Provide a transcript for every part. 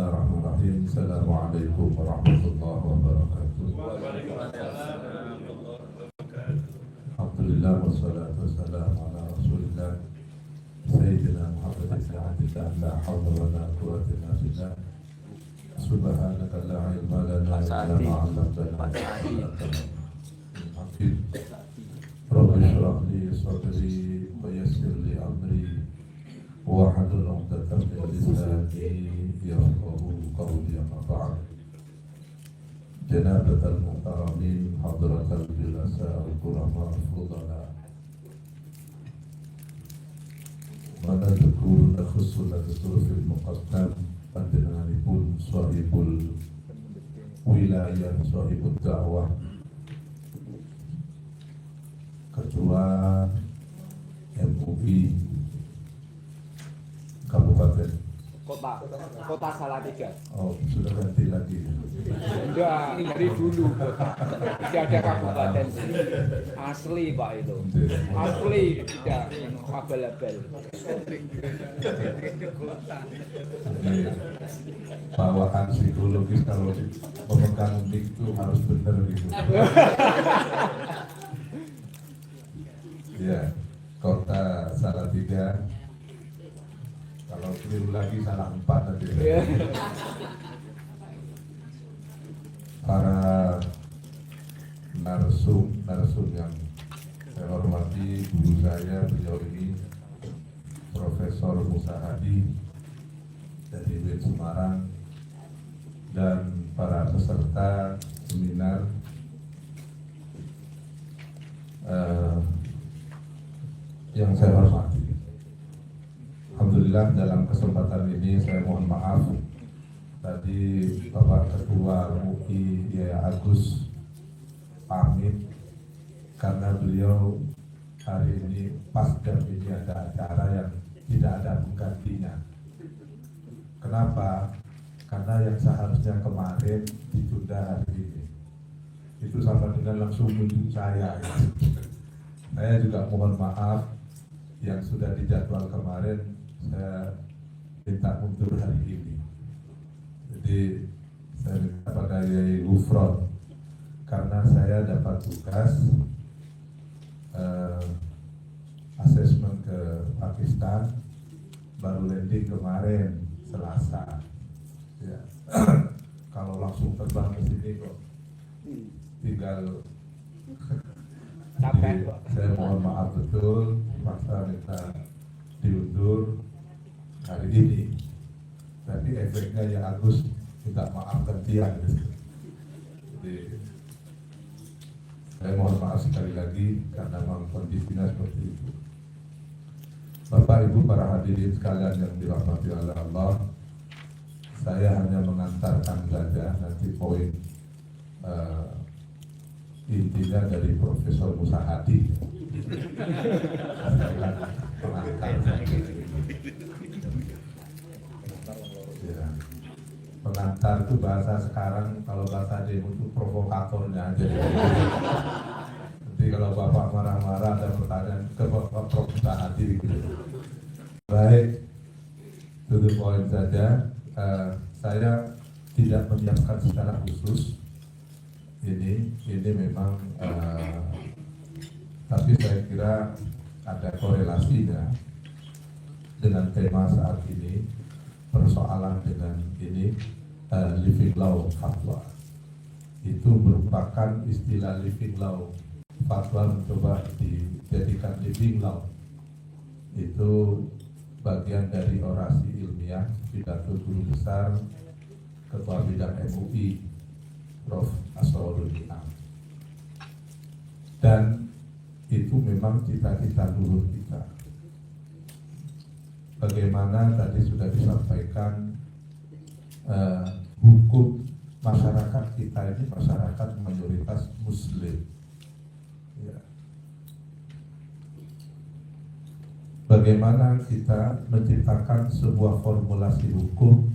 Bismillahirrahmanirrahim. Assalamualaikum warahmatullahi wabarakatuh. Alhamdulillah wassalatu wassalamu ala Rasulillah Sayyidina Muhammad Sa'adillah la hawla wa la quwwata illa billah. Subhanaka la ilma lana illa ma 'allamtana innaka antal hakim. Rabbi shrah li sadri wa yassir li amri wahlul 'uqdatam min lisani yafqahu qawli. Amma ba'd. Janabatal muhtaramin hadratal bilasa al-kurama al-fudala wa nadhkuru nakhussu nadhkuru fil muqaddam panjenenganipun sahibul wilayah, sahibul da'wah, Ketua MUI Kabupaten Kota Salatiga. Oh, sudah ganti lagi. Enggak, dari dulu tidak ada kabupaten asli Pak itu. Asli tidak abal-abal. Bawaan psikologis kalau pemegang mic itu harus benar gitu. Ya, Kota Salatiga. Kalau keliru lagi salah 4 nanti. Para narsum yang saya hormati, guru saya beliau ini Profesor Musa Hadi dari UIN Semarang, dan para peserta seminar yang saya hormati. Alhamdulillah, dalam kesempatan ini saya mohon maaf tadi Bapak Ketua MUI Yaya Agus pamit karena beliau hari ini pas jam ini ada acara yang tidak ada penggantinya. Kenapa? Karena yang seharusnya kemarin ditunda hari ini. Itu sama dengan langsung menunjuk saya. Saya juga mohon maaf yang sudah dijadwal kemarin, saya minta mundur hari ini. Jadi saya minta pada Yai Gufron, karena saya dapat tugas asesmen ke Pakistan, baru landing kemarin Selasa. Ya. Kalau langsung terbang ke sini kok tinggal. Jadi, saya mohon maaf betul, paksa minta diundur hari ini. Tapi efeknya ya Agus minta maaf gantian. Jadi saya mohon maaf sekali lagi karena memang kondisinya seperti itu. Bapak Ibu para hadirin sekalian yang dirahmati oleh Allah, saya hanya mengantarkan saja nanti poin intinya dari Profesor Musa Hadi. Ya. Pengantar itu bahasa sekarang, kalau bahasa demo itu provokatornya aja. Nanti kalau Bapak marah-marah ada pertanyaan ke Bapak Prof. Musa Hadi gitu. Baik, to the point saja. Saya tidak menyiapkan secara khusus ini memang tapi saya kira ada korelasinya dengan tema saat ini, persoalan dengan ini living law fatwa. Itu merupakan istilah living law fatwa mencoba dijadikan living law. Itu bagian dari orasi ilmiah pidato guru besar Ketua Bidang MUI Prof. Asrorul Ni'am. Dan itu memang cita-cita luhur kita. Bagaimana tadi sudah disampaikan, hukum masyarakat kita ini masyarakat mayoritas Muslim. Ya. Bagaimana kita menciptakan sebuah formulasi hukum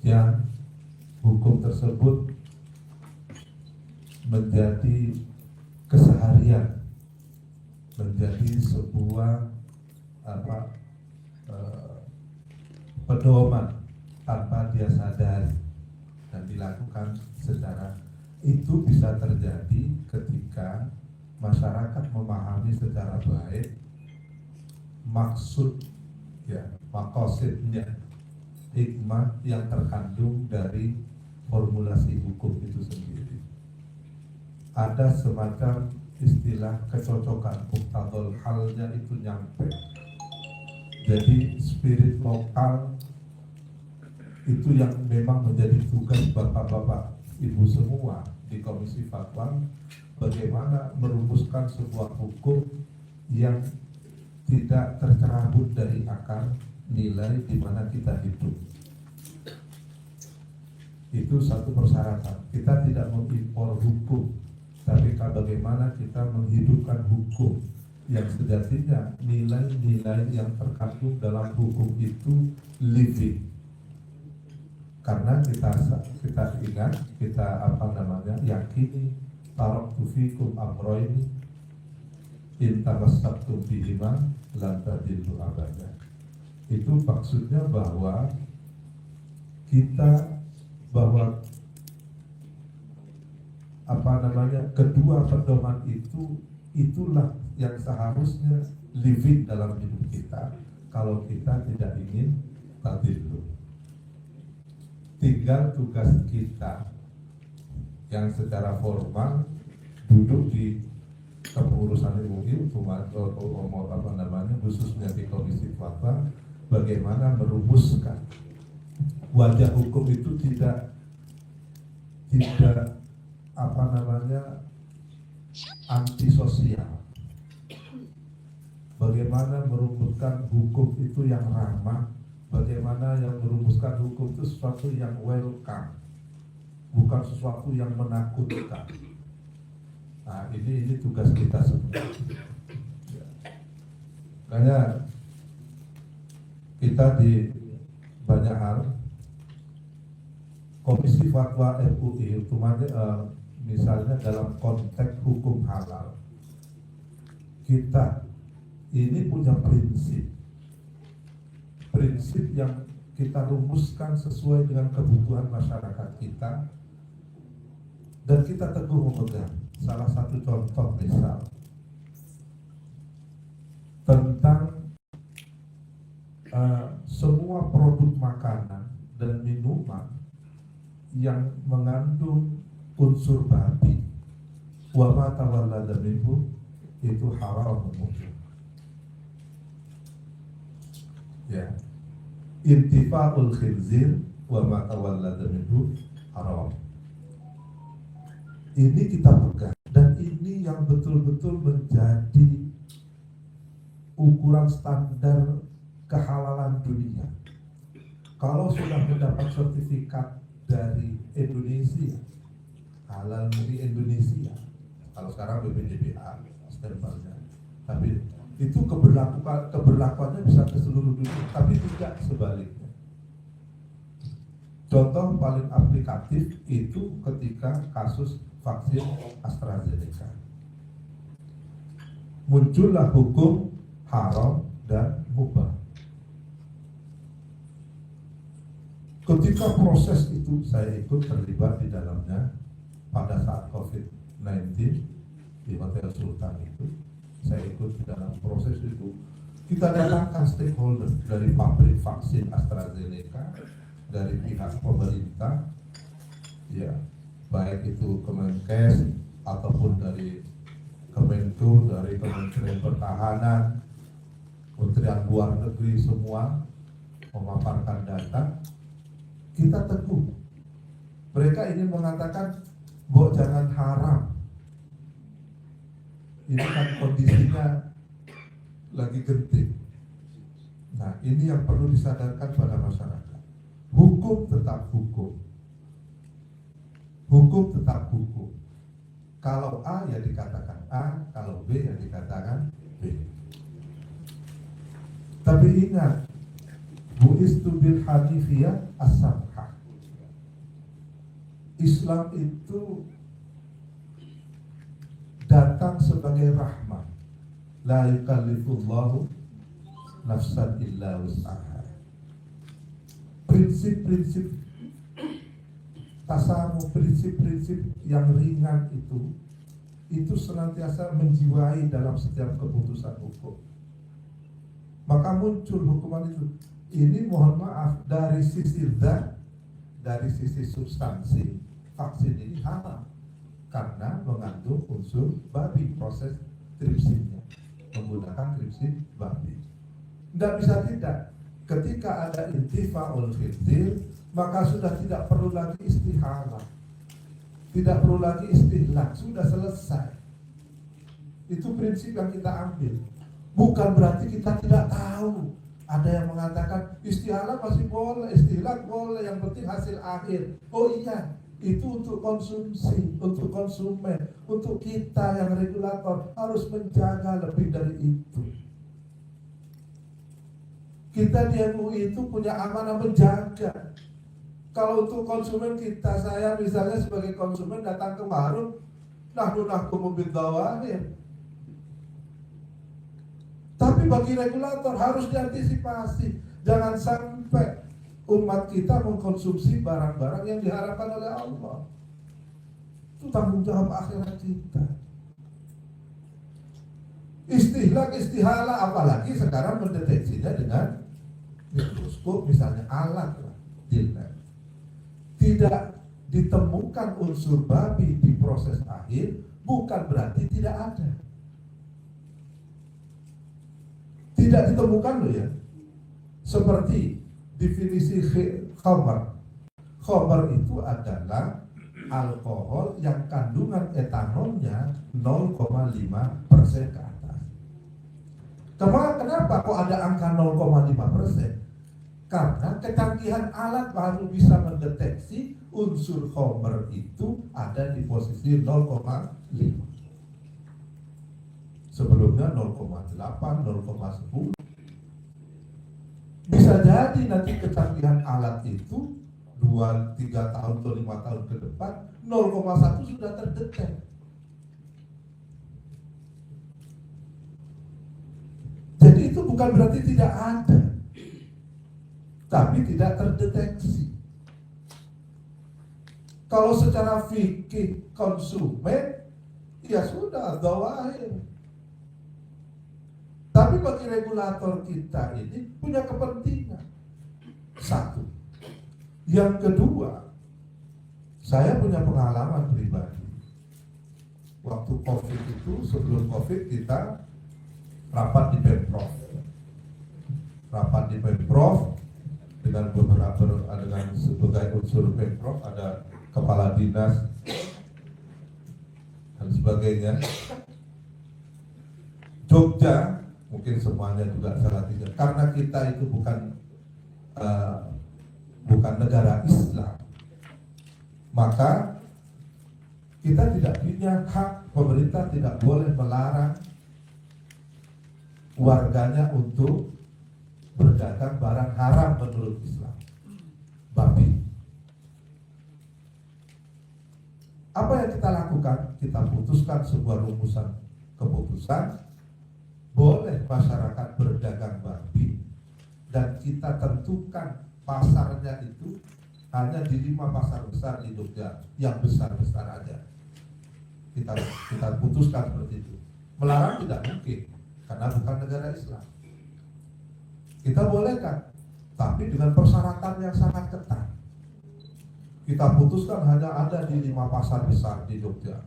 yang hukum tersebut menjadi keseharian, menjadi sebuah pedoman tanpa dia sadari dan dilakukan secara itu bisa terjadi ketika masyarakat memahami secara baik maksud ya makosidnya hikmah yang terkandung dari formulasi hukum itu sendiri. Ada semacam istilah kecocokan muktadol halnya itu nyampe. Jadi spirit lokal itu yang memang menjadi tugas bapak-bapak ibu semua di Komisi Fatwa, bagaimana merumuskan sebuah hukum yang tidak tercerabut dari akar nilai di mana kita hidup. Itu satu persyaratan. Kita tidak mengimpor hukum, tapi bagaimana kita menghidupkan hukum yang sejatinya nilai-nilai yang terkandung dalam hukum itu living. Karena kita ingat, kita yakini taraktu fikum amroini in tamassaktum bihima lan tadillu abada. Itu maksudnya bahwa kedua pedoman itulah yang seharusnya living dalam hidup kita kalau kita tidak ingin tadillu. Tinggal tugas kita yang secara formal duduk di kepengurusan MUI khususnya di Komisi Fatwa, bagaimana merumuskan wajah hukum itu tidak antisosial. Bagaimana merumuskan hukum itu yang ramah, bagaimana yang merumuskan hukum itu sesuatu yang welcome, bukan sesuatu yang menakutkan. Nah, ini tugas kita semua. Makanya kita di banyak hal Komisi Fatwa MUI misalnya dalam konteks hukum halal, kita ini punya prinsip yang kita rumuskan sesuai dengan kebutuhan masyarakat kita dan kita teguh memegang. Salah satu contoh misal tentang semua produk makanan dan minuman yang mengandung unsur babi wa ma tawallada minhu itu haram umumnya. Ya. Intifa'ul khinzir wa ma tawallada minhu haram. Ini kita pegang dan ini yang betul-betul menjadi ukuran standar kehalalan dunia. Kalau sudah mendapat sertifikat dari Indonesia, halal di Indonesia, kalau sekarang BPDPA stempelnya, tapi itu keberlakuannya bisa ke seluruh dunia, tapi tidak sebaliknya. Contoh paling aplikatif itu ketika kasus vaksin AstraZeneca. Muncullah hukum haram dan mubah. Ketika proses itu saya ikut terlibat di dalamnya pada saat COVID-19 di Hotel Sultan itu, saya ikut di dalam proses itu. Kita datangkan stakeholder dari pabrik vaksin AstraZeneca, dari pihak pemerintah, ya, baik itu Kemenkes ataupun dari Kemenko, dari Kementerian Pertahanan, Kementerian Luar Negeri, semua memaparkan data. Kita teguh. Mereka ingin mengatakan bahwa jangan haram. Ini kan kondisinya lagi genting. Nah, ini yang perlu disadarkan pada masyarakat. Hukum tetap hukum. Hukum tetap hukum. Kalau A ya dikatakan A, kalau B ya dikatakan B. Tapi ingat, bu'istu bil hanifiyah as-samhah. Islam itu datang sebagai rahmat. La yukallifullahu nafsan illa wus'aha. prinsip-prinsip tasawuf, prinsip-prinsip yang ringan itu senantiasa menjiwai dalam setiap keputusan hukum. Maka muncul hukuman itu. Ini mohon maaf, dari sisi zat, dari sisi substansi, vaksin ini halal karena mengandung unsur babi, proses tripsinnya menggunakan tripsin babi. Tidak bisa tidak, ketika ada intifa'ul khinzir, maka sudah tidak perlu lagi istihalah, tidak perlu lagi istihlak, sudah selesai. Itu prinsip yang kita ambil. Bukan berarti kita tidak tahu. Ada yang mengatakan istihalah masih boleh, istihlak boleh, yang penting hasil akhir. Oh iya, itu untuk konsumsi, untuk konsumen, untuk kita yang regulator harus menjaga lebih dari itu. Kita di MUI itu punya amanah menjaga. Kalau untuk konsumen kita, saya misalnya sebagai konsumen datang ke warung, nahnu nahkumu bidzawahir. Tapi bagi regulator harus diantisipasi. Jangan sampai umat kita mengkonsumsi barang-barang yang diharapkan oleh Allah. Itu tanggung jawab akhirat kita. Istihlak, istihala, apalagi sekarang mendeteksinya dengan mikroskop, misalnya alat dilihat. Tidak ditemukan unsur babi di proses akhir, bukan berarti tidak ada. Tidak ditemukan loh ya. Seperti definisi khamar. Khamar itu adalah alkohol yang kandungan etanolnya 0,5% ke atas. Kenapa kok ada angka 0,5%? Karena kecanggihan alat baru bisa mendeteksi unsur khamar itu ada di posisi 0,5. Sebelumnya 0,8, 0,10. Bisa jadi nanti kecanggihan alat itu 2-3 tahun atau 5 tahun ke depan 0,1 sudah terdetek. Jadi itu bukan berarti tidak ada, tapi tidak terdeteksi. Kalau secara fikih konsumen, ya sudah, dzawahir. Tapi bagi regulator kita ini punya kepentingan. Satu. Yang kedua, saya punya pengalaman pribadi. Waktu COVID itu, sebelum COVID kita rapat di Pemprov. Rapat di Pemprov dengan beberapa, dengan sebagai unsur Pemprov, ada kepala dinas dan sebagainya. Jogja, mungkin semuanya juga salah tidak, karena kita itu bukan negara Islam, maka kita tidak punya hak, pemerintah tidak boleh melarang warganya untuk berdagang barang haram menurut Islam, babi. Apa yang kita lakukan? Kita putuskan sebuah rumusan keputusan, boleh masyarakat berdagang babi, dan kita tentukan pasarnya itu hanya di 5 pasar besar di Jogja, yang besar-besar aja. Kita putuskan seperti itu. Melarang tidak mungkin, karena bukan negara Islam. Kita bolehkan, tapi dengan persyaratan yang sangat ketat. Kita putuskan hanya ada di 5 pasar besar di Jogja,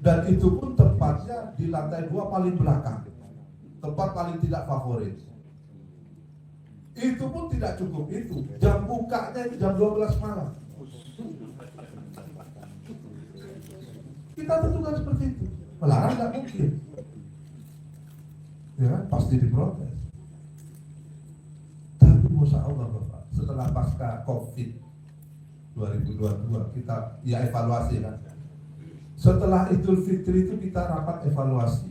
dan itu pun tempatnya di lantai 2 paling belakang, tempat paling tidak favorit. Itu pun tidak cukup itu. Jam bukanya itu jam 12 malam. Kita tentukan seperti itu. Melarang tidak mungkin. Ya kan? Pasti diprotes. Tapi Masya Allah Bapak, setelah pasca COVID 2022 kita ya evaluasi kan. Setelah Idul Fitri itu kita rapat evaluasi.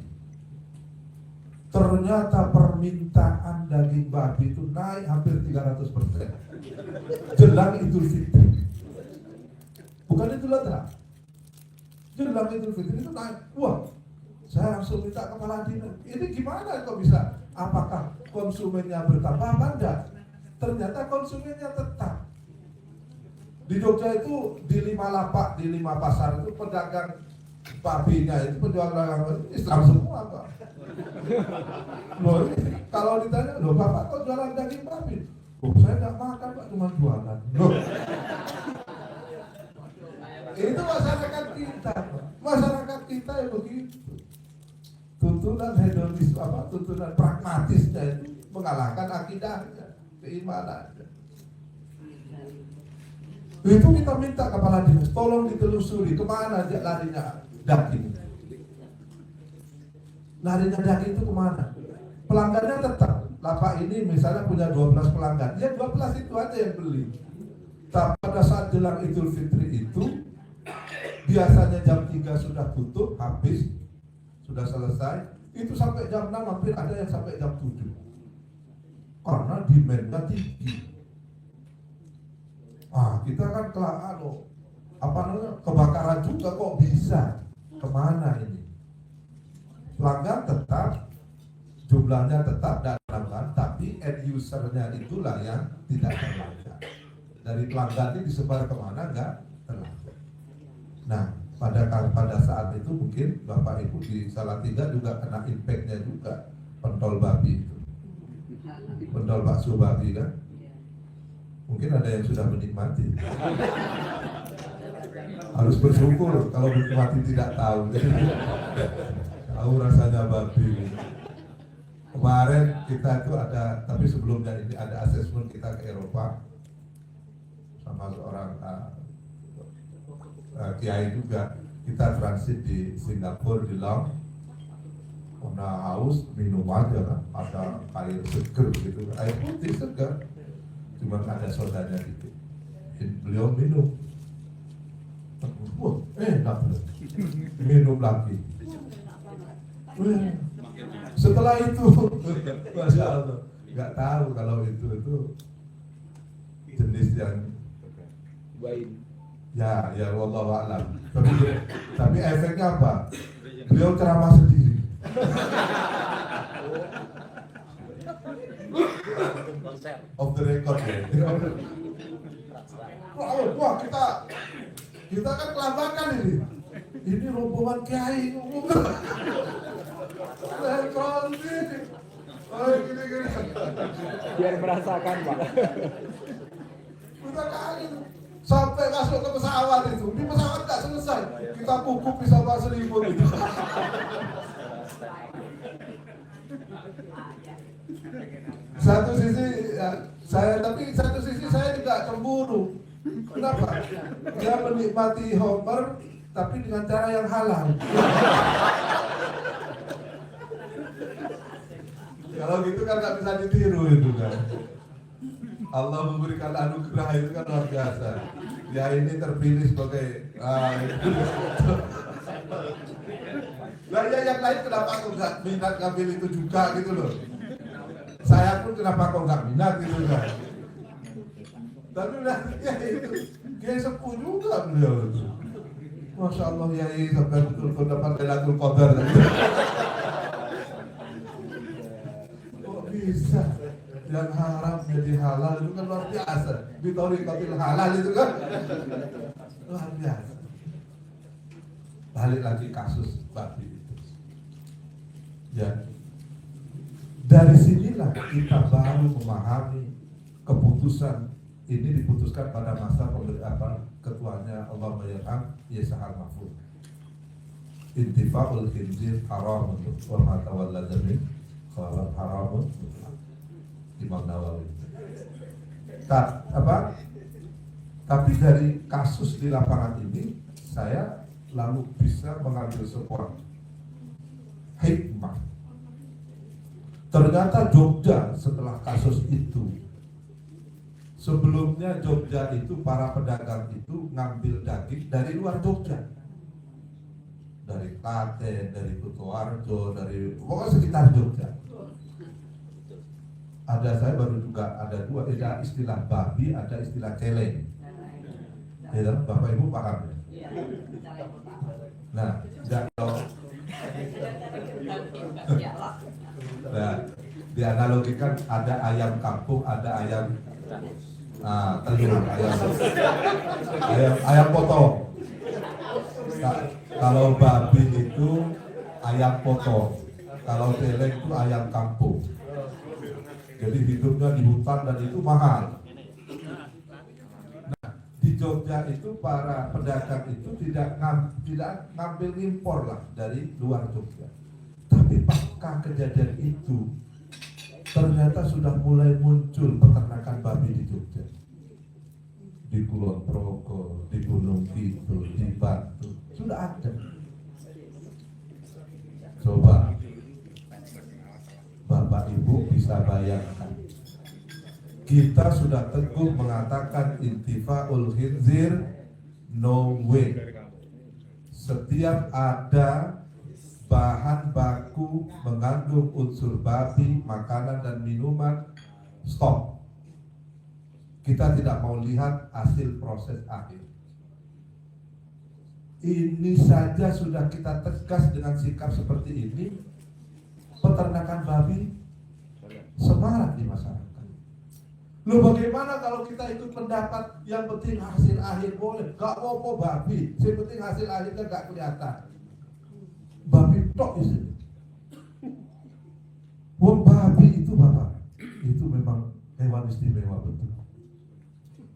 Ternyata permintaan daging babi itu naik hampir 300% jelang Idul Fitri. Bukan Idul Adha, jelang Idul Fitri itu naik. Wah, saya langsung minta kepala dinas, ini gimana kok bisa? Apakah konsumennya bertambah apa enggak? Ternyata konsumennya tetap. Di Jogja itu di 5 lapak, di 5 pasar itu pedagang babinya itu penjual dagang Islam semua Pak. Loh, kalau ditanya, loh Bapak kok jualan daging babi? Oh saya nggak makan Pak, cuma jualan. Loh. Itu masyarakat kita, Pak. Masyarakat kita yang begitu. Tuntunan hedonis tuntunan pragmatisnya itu mengalahkan akidahnya, keimanannya. Itu kita minta kepala dinas, tolong ditelusuri kemana dia larinya daging. Larinya daging itu kemana? Pelanggannya tetap, lapak ini misalnya punya 12 pelanggan, ya 12 itu aja yang beli. Tapi pada saat jelang Idul Fitri itu, biasanya jam 3 sudah tutup, habis, sudah selesai, itu sampai jam 6, hampir ada yang sampai jam 7. Karena demand-nya tinggi. Kita kan kebakaran juga kok bisa. Kemana ini? Pelanggan tetap, jumlahnya tetap datang, tapi end usernya itulah yang tidak terlanggar. Dari pelanggan ini disebar kemana nggak terlanggar. Nah, pada saat itu mungkin Bapak Ibu di Salatiga juga kena impactnya juga pentol babi itu, pentol bakso babi kan. Mungkin ada yang sudah menikmati. Harus bersyukur kalau menikmati tidak tahu. Tahu rasanya babi. Kemarin kita itu ada, tapi sebelumnya ini ada asesmen kita ke Eropa sama seorang kiai juga. Kita transit di Singapura, di Laos. Karena haus minum aja kan, ada air seger gitu, air putih segar. Cuma ada sodanya dikit. Beliau minum. Wah, enak. Minum lagi. Setelah itu, Masya Allah, nggak tahu kalau itu jenis yang Baik. ya wallahu a'lam. Tapi efeknya apa? Beliau ceramah sendiri. Off the record ya. Wah kita kan kelabakan ini. Ini rombongan kiai ngomong. Gini. Biar merasakan Pak. Kita kaget sampai masuk ke pesawat itu. Di pesawat nggak selesai. Kita kukup sama selimut itu. Satu sisi saya tidak cemburu. Kenapa? Dia menikmati Homer tapi dengan cara yang halal. Kalau gitu kan nggak bisa ditiru itu kan. Allah memberikan anugerah itu kan luar biasa. Ya ini terpilih sebagai Lah ya yang lain kenapa kok nggak minat ngambil itu juga gitu loh. Saya pun kenapa kok nggak minat gitu kan. Tapi ya itu Kiai sepuh juga beliau itu. Masya Allah Kiai sampai betul-betul dapat Lailatul Qadar. Kok bisa yang haram jadi halal itu kan luar biasa. Di thariqatil halal itu kan luar biasa. Balik lagi kasus babi itu. Ya. Dari sinilah kita baru memahami keputusan ini diputuskan pada masa ketuanya Allah Mayarham Yesahal Mahfud. Intifa'ul khinzir haram wa ma tawalla min khalat haramun Imam Nawawi. Tapi dari kasus di lapangan ini saya lalu bisa mengambil sebuah hikmah. Ternyata Jogja setelah kasus itu, sebelumnya Jogja itu para pedagang itu ngambil daging dari luar Jogja, dari Klaten, dari Kutoarjo, dari pokoknya sekitar Jogja. Saya baru juga ada dua, ada istilah babi, ada istilah celeng. Ya, Bapak Ibu paham ya? Nah, nah, dianalogikan ada ayam kampung, ada ayam Nah, telur ayam potong. Kalau babi itu ayam potong, kalau celeng itu ayam kampung. Jadi hidupnya di hutan dan itu mahal. Nah, di Jogja itu para pedagang itu tidak ngambil impor lah dari luar Jogja. Tapi pasca kejadian itu ternyata sudah mulai muncul peternakan babi di Jogja, di Kulon Progo, di Gunung Kidul, di Batu, sudah ada. Coba Bapak Ibu bisa bayangkan, kita sudah teguh mengatakan intifaul khinzir no way. Setiap ada bahan baku mengandung unsur babi, makanan dan minuman, stop. Kita tidak mau lihat hasil proses akhir. Ini saja sudah kita tegas dengan sikap seperti ini, peternakan babi semarak di masyarakat. Loh, bagaimana kalau kita ikut pendapat yang penting hasil akhir boleh, gak mau babi, yang penting hasil akhirnya gak kelihatan. Babi tok di sini. Wong babi itu Bapak, itu memang hewan istimewa betul.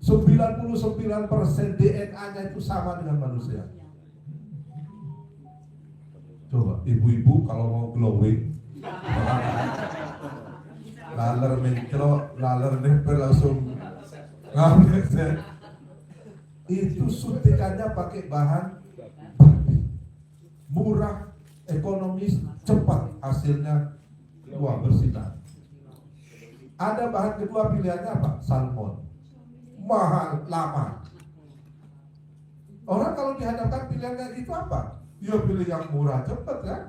99% DNA-nya itu sama dengan manusia. Coba ibu-ibu kalau mau glowing, laler mencro, laler nempel langsung ngambil. Itu suntikannya pakai bahan babi, murah, ekonomis, cepat hasilnya, wah bersinar. Ada bahan kedua pilihannya apa? Salmon, mahal, lama. Orang kalau dihadapkan pilihannya itu apa? Ya pilih yang murah, cepat kan?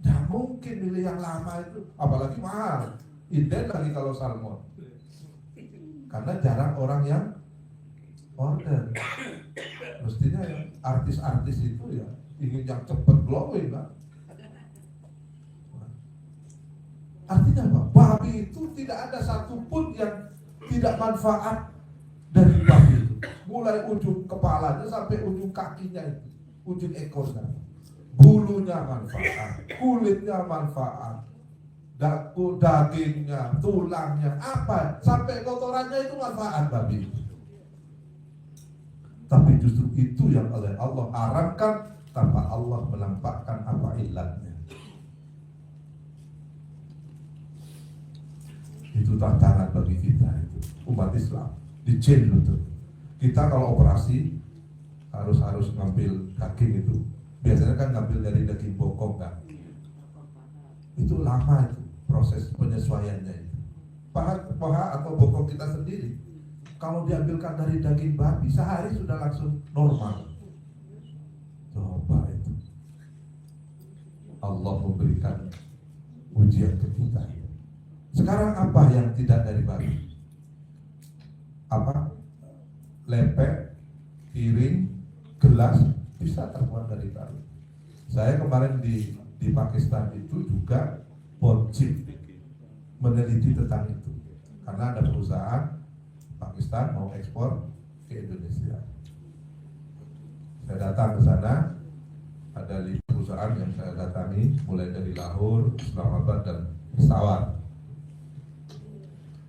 Tidak mungkin pilih yang lama itu, apalagi mahal. Inden lagi kalau salmon, karena jarang orang yang order. Mestinya ya, artis-artis itu ya ingin yang cepat glowing kan? Artinya apa? Babi itu tidak ada satupun yang tidak manfaat dari babi itu. Mulai ujung kepalanya sampai ujung kakinya itu, ujung ekornya, bulunya manfaat, kulitnya manfaat, dagingnya, tulangnya, apa, sampai kotorannya itu manfaat babi. Tapi justru itu yang oleh Allah haramkan tanpa Allah menampakkan apa ilatnya. Itu tantangan bagi kita itu, umat Islam di chain betul. Kita kalau operasi harus ngambil daging itu. Biasanya kan ngambil dari daging bokong kan. Itu lama itu proses penyesuaiannya itu. Paha atau bokong kita sendiri kalau diambilkan dari daging babi sehari sudah langsung normal. Coba itu Allah memberikan ujian ke kita. Sekarang apa yang tidak dari babi? Apa? Lepek, piring, gelas bisa terbuat dari babi. Saya kemarin di Pakistan itu juga wajib meneliti tentang itu, karena ada perusahaan Pakistan mau ekspor ke Indonesia. Saya datang ke sana, ada 5 perusahaan yang saya datangi, mulai dari Lahore, Islamabad dan Peshawar.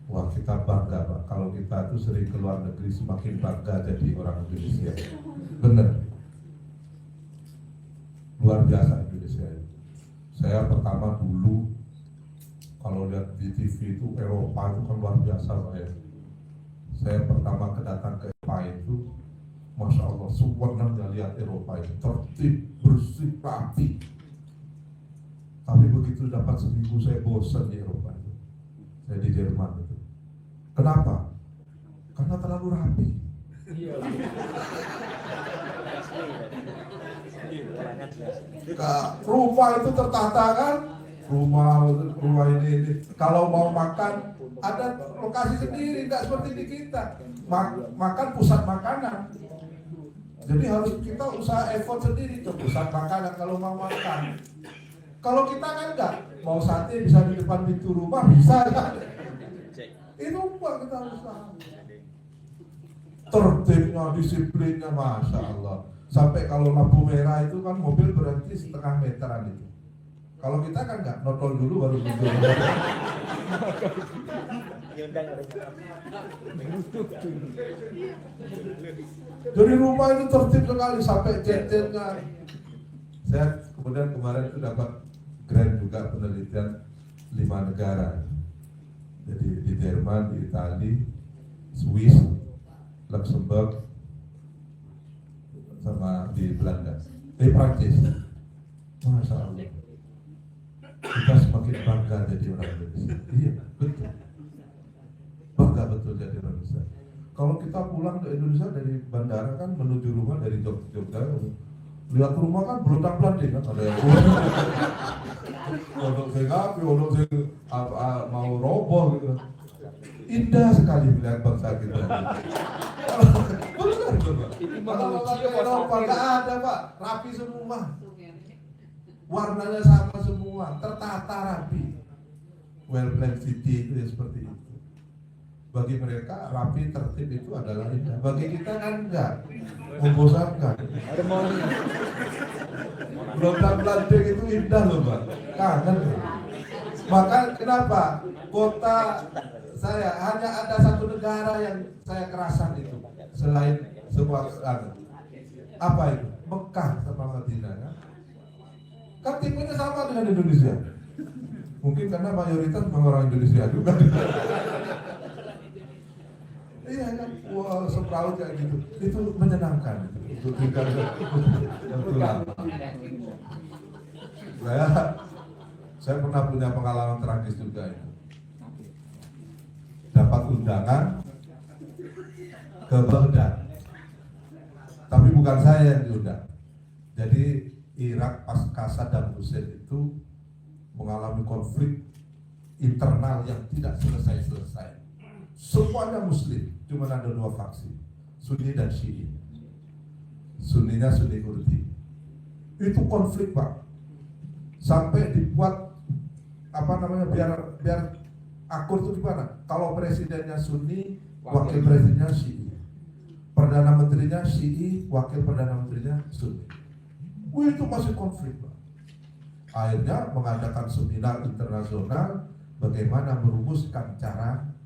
Wah, kita bangga Pak, kalau kita tuh sering ke luar negeri semakin bangga jadi orang Indonesia. Bener, luar biasa Indonesia. Saya pertama dulu kalau lihat di TV itu Eropa itu kan luar biasa Pak ya. Saya pertama kedatang ke Eropa itu, Masya Allah, sempurna lihat Eropa itu tertib, bersih, rapi. Tapi begitu dapat seminggu saya bosan di Eropa itu. Saya di Jerman itu. Kenapa? Karena terlalu rapi. Rumah itu tertata kan? Rumah ini. Kalau mau makan ada lokasi sendiri, nggak seperti di kita. Makan pusat makanan. Jadi harus kita usaha effort sendiri ke pusat makanan kalau mau makan. Kalau kita kan enggak, mau sate bisa di depan pintu rumah bisa kan? Itu buat kita usaha. tertibnya, disiplinnya, Masya Allah. Sampai kalau lampu merah itu kan mobil berhenti setengah meteran itu. Kalau kita kan nggak, notol dulu baru mundur. Dari rumah itu tertib sekali sampai cecetnya. Saya kemudian kemarin itu dapat grant juga penelitian 5 negara. Jadi di Jerman, di Italia, Swiss, Luxembourg, sama di Belanda, di Prancis. Masya Allah, kita semakin bangga jadi orang Indonesia. Iya, betul. Bangga betul jadi orang Indonesia. Kalau kita pulang ke Indonesia dari bandara kan menuju rumah dari Jogja, lihat rumah kan beluntang-belanting kan, ada yang untuk saya mau roboh gitu. Indah sekali melihat bangsa kita. Kalau Eropa nggak ada Pak, rapi semua, warnanya sama semua, tertata rapi. Well planned city itu ya seperti itu. Bagi mereka rapi tertib itu adalah indah. Bagi kita kan enggak, membosankan. Beluntang-belanting itu indah loh Pak, kangen. Maka kenapa kota saya hanya ada satu negara yang saya kerasan itu selain semua apa itu? Mekah sama Madinah kan tipenya sama dengan Indonesia. Mungkin karena mayoritas orang Indonesia juga. Iya kan, wah seperahu kayak gitu, itu menyenangkan itu tinggal lama. Saya pernah punya pengalaman tragis juga itu. Dapat undangan ke Baghdad, tapi bukan saya yang diundang. Jadi Irak pasca Saddam Hussein itu mengalami konflik internal yang tidak selesai-selesai. Semuanya Muslim, cuma ada 2 faksi, Sunni dan Syi'i. Sunninya Sunni Kurdi. Itu konflik Pak, sampai dibuat biar akur itu gimana? Kalau presidennya Sunni, wakil presidennya Syi'i, perdana menterinya Syi'i, wakil perdana menterinya Sunni. Itu masih konflik Pak. Akhirnya mengadakan seminar internasional bagaimana merumuskan cara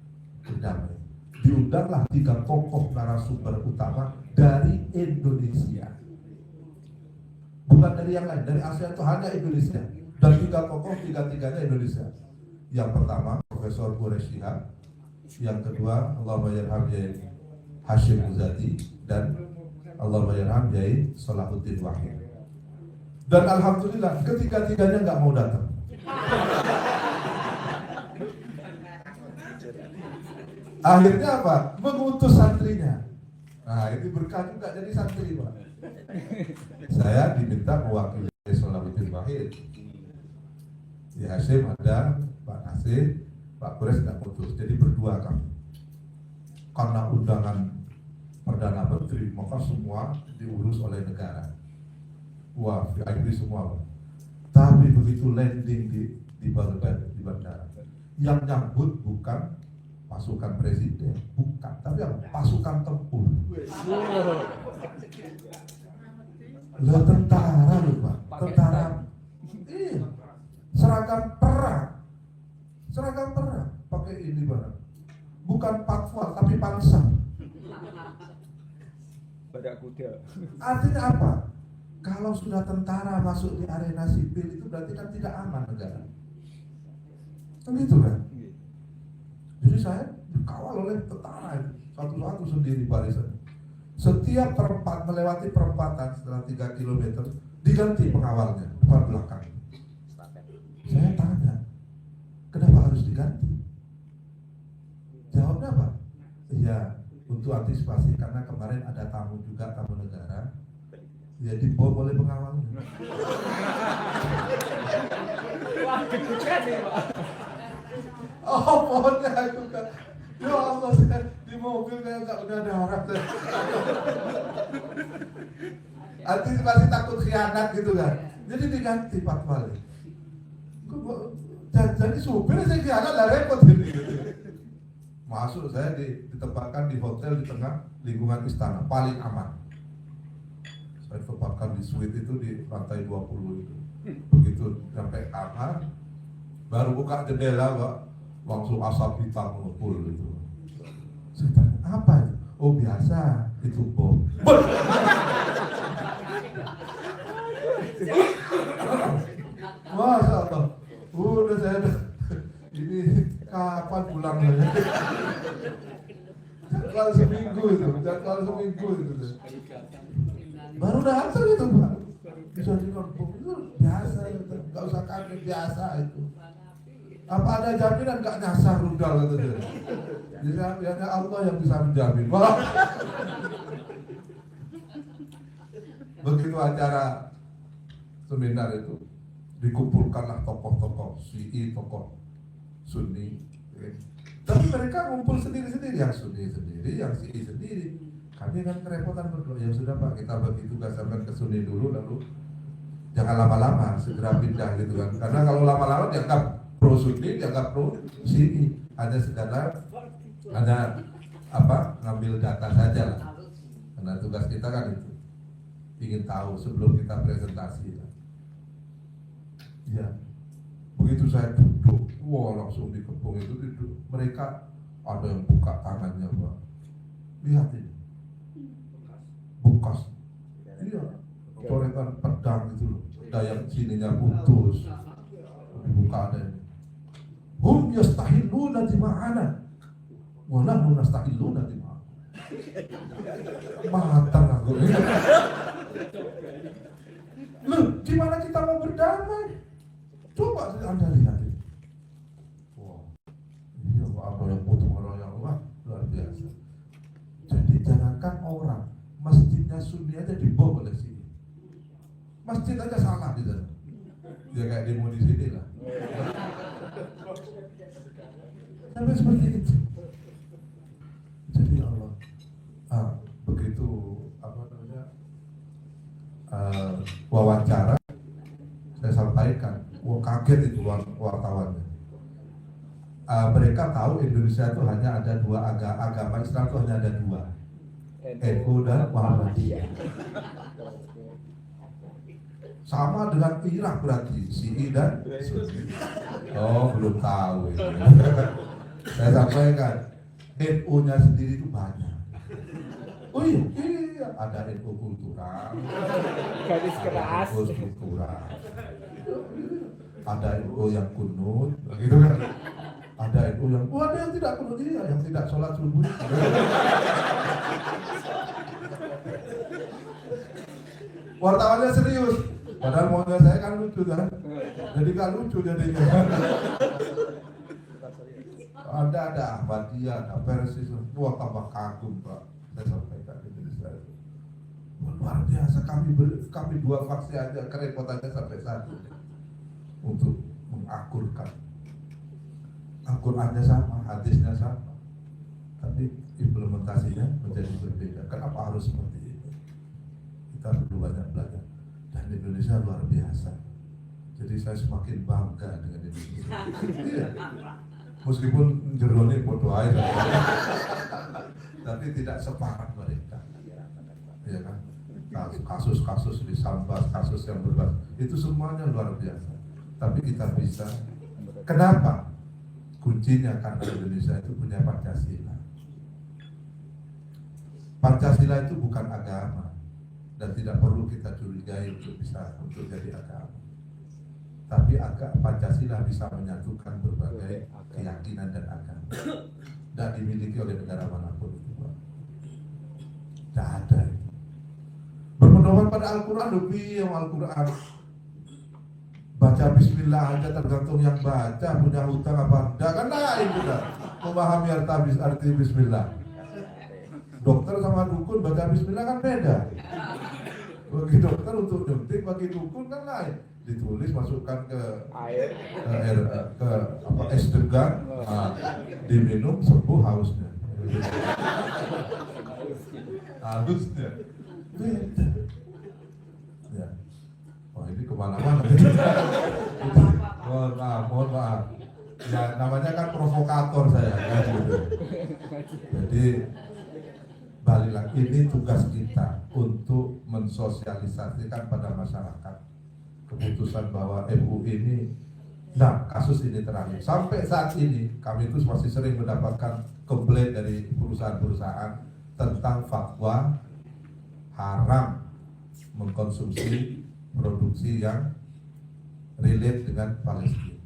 berdamai. Diundanglah 3 tokoh narasumber utama dari Indonesia, bukan dari yang lain, dari Asia itu hanya Indonesia. Dan 3 tokoh, 3-tiganya Indonesia. Yang pertama Profesor Quraish Shihab, yang kedua Allahumma yarham Yai Hashim Muzadi, dan Allahumma yarham Yai Salahuddin Wahid. Dan alhamdulillah ketiga-tiganya nggak mau datang. Akhirnya apa? Mengutus santrinya. Nah, itu berkah juga jadi santri Pak. Saya diminta mewakili Salahuddin Wahid. Di Hashim ada Pak Nasir, Pak Quraish tidak putus. Jadi berdua kami. Karena undangan Perdana Menteri, maka semua diurus oleh negara. Wah, VIP semua Pak. Tapi begitu landing di Baghdad, di bandara, yang nyambut bukan pasukan presiden, bukan, tapi apa? Pasukan tempur. Lah tentara loh Pak, tentara. Seragam perang, pakai ini barang. Bukan patwal, tapi pansar. Badak kuda. Artinya apa? Kalau sudah tentara masuk di arena sipil itu berarti kan tidak aman negara. Kan gitu kan? Jadi saya dikawal oleh tentara satu-satu sendiri barisan. Setiap melewati perempatan setelah 3 km diganti pengawalnya depan belakang. Saya tanya, kenapa harus diganti? Jawabnya apa? Ya, untuk antisipasi karena kemarin ada tamu negara, ya dibom oleh pengawalnya. Wah, deg-degan nih Pak. Oh, mohonnya aku kan. Ya Allah, saya di mobil kayak gak udah ada harap saya. Antisipasi takut khianat gitu kan. Jadi diganti patwal. Jadi supir saya khianat lah repot gitu. Masuk saya ditempatkan di hotel di tengah lingkungan istana, paling aman. Saya ditempatkan di suite itu di lantai 20 itu. Begitu sampai kamar, baru buka jendela Pak, langsung asap hitam mengepul itu. Saya tanya, apa itu? Oh biasa, itu bom. Masa Allah, udah saya ini kapan pulangnya? Jadwal seminggu itu. Baru datang itu Pak. Bisa dikonfirm itu biasa, nggak usah kaget, biasa itu. Apa ada jaminan nggak nyasar rudal kata dia. Jadi hanya Allah yang bisa menjamin. Wah. Begitu acara seminar itu dikumpulkanlah tokoh-tokoh Syi'i, tokoh Sunni. Tapi mereka ngumpul sendiri-sendiri, yang Sunni sendiri, yang Syi'i sendiri. Kami kan kerepotan berdua. Ya sudah Pak, kita bagi tugas sampai ke Sunni dulu, lalu jangan lama-lama, segera pindah gitu kan. Karena kalau lama-lama dianggap pro Sunni, dianggap pro Syi'i. Hanya sekadar ngambil data saja lah. Karena tugas kita kan itu, ingin tahu sebelum kita presentasi. Ya, begitu saya duduk, wah langsung dikepung itu duduk. Mereka ada yang buka tangannya Pak. Lihat ini, bekas. Iya, coretan pedang itu loh. Daya sininya putus. Dibuka ada ini. Hum yastahilluna dima'ana wa nahnu nastahilluna dima'ana. Matang aku. Loh, gimana kita mau berdamai? Coba Anda lihat ini. Wah, iya Pak, ada yang potong orang yang luar biasa. Jadi jangankan orang, masjidnya Sunni aja dibom oleh sini. Masjid aja salah di sana. Ya kayak demo di sini lah. Sampai seperti itu. Jadi Allah, begitu wawancara, saya sampaikan, wah kaget itu wartawannya. Mereka tahu Indonesia itu hanya ada dua agama Islam itu hanya ada dua, NU dan Muhammadiyah. Sama dengan Irak berarti, Syi'i dan Sunni. Oh belum tahu itu. Saya sampaikan, NU-nya sendiri itu banyak. Oh iya, ada NU kultural, Garis keras, NU struktural, ada NU yang kunut, gitu kan? Ada NU yang, ada yang tidak kunut, iya, yang tidak sholat subuh. Wartawannya serius, padahal maunya saya kan lucu kan, jadi kan lucu jadinya. Ada Ahmadiyah, ada Persis, wah tambah kagum Pak. Saya sampaikan Indonesia itu luar biasa. Kami dua faksi aja kerepotannya sampai saat ini untuk mengakurkan. Al-Qurannya sama, hadisnya sama, tapi implementasinya menjadi berbeda. Kenapa harus seperti itu? Kita perlu banyak belajar. Dan Indonesia luar biasa. Jadi saya semakin bangga dengan Indonesia. Iya. Meskipun jerone bodoh aja, tapi tidak separah mereka, ya kan? Kasus-kasus di Sambas, kasus yang berbasis itu semuanya luar biasa. Tapi kita bisa. Kenapa? Kuncinya karena Indonesia itu punya Pancasila. Pancasila itu bukan agama dan tidak perlu kita curigai untuk jadi agama. Tapi Pancasila bisa menyatukan berbagai keyakinan dan agama. Dan dimiliki oleh negara manapun itu Pak. Tidak ada itu. Berpedoman pada Al-Quran, lebih yang Al-Quran. Baca bismillah aja tergantung yang baca, punya hutang apa enggak, kan lain juga memahami arti bismillah. Dokter sama dukun baca bismillah kan beda. Bagi dokter untuk nyuntik, bagi dukun kan lain. Ditulis masukkan ke air, es degan, diminum sembuh hausnya. Hausnya beda. Ya. Oh ini kemana-mana. Mohon maaf. Ya namanya kan provokator saya kan gitu. Jadi balik lagi, ini tugas kita untuk mensosialisasikan pada masyarakat keputusan bahwa MUI ini, nah kasus ini terakhir. Sampai saat ini kami itu masih sering mendapatkan komplain dari perusahaan-perusahaan tentang fatwa haram mengkonsumsi produksi yang relate dengan Palestina,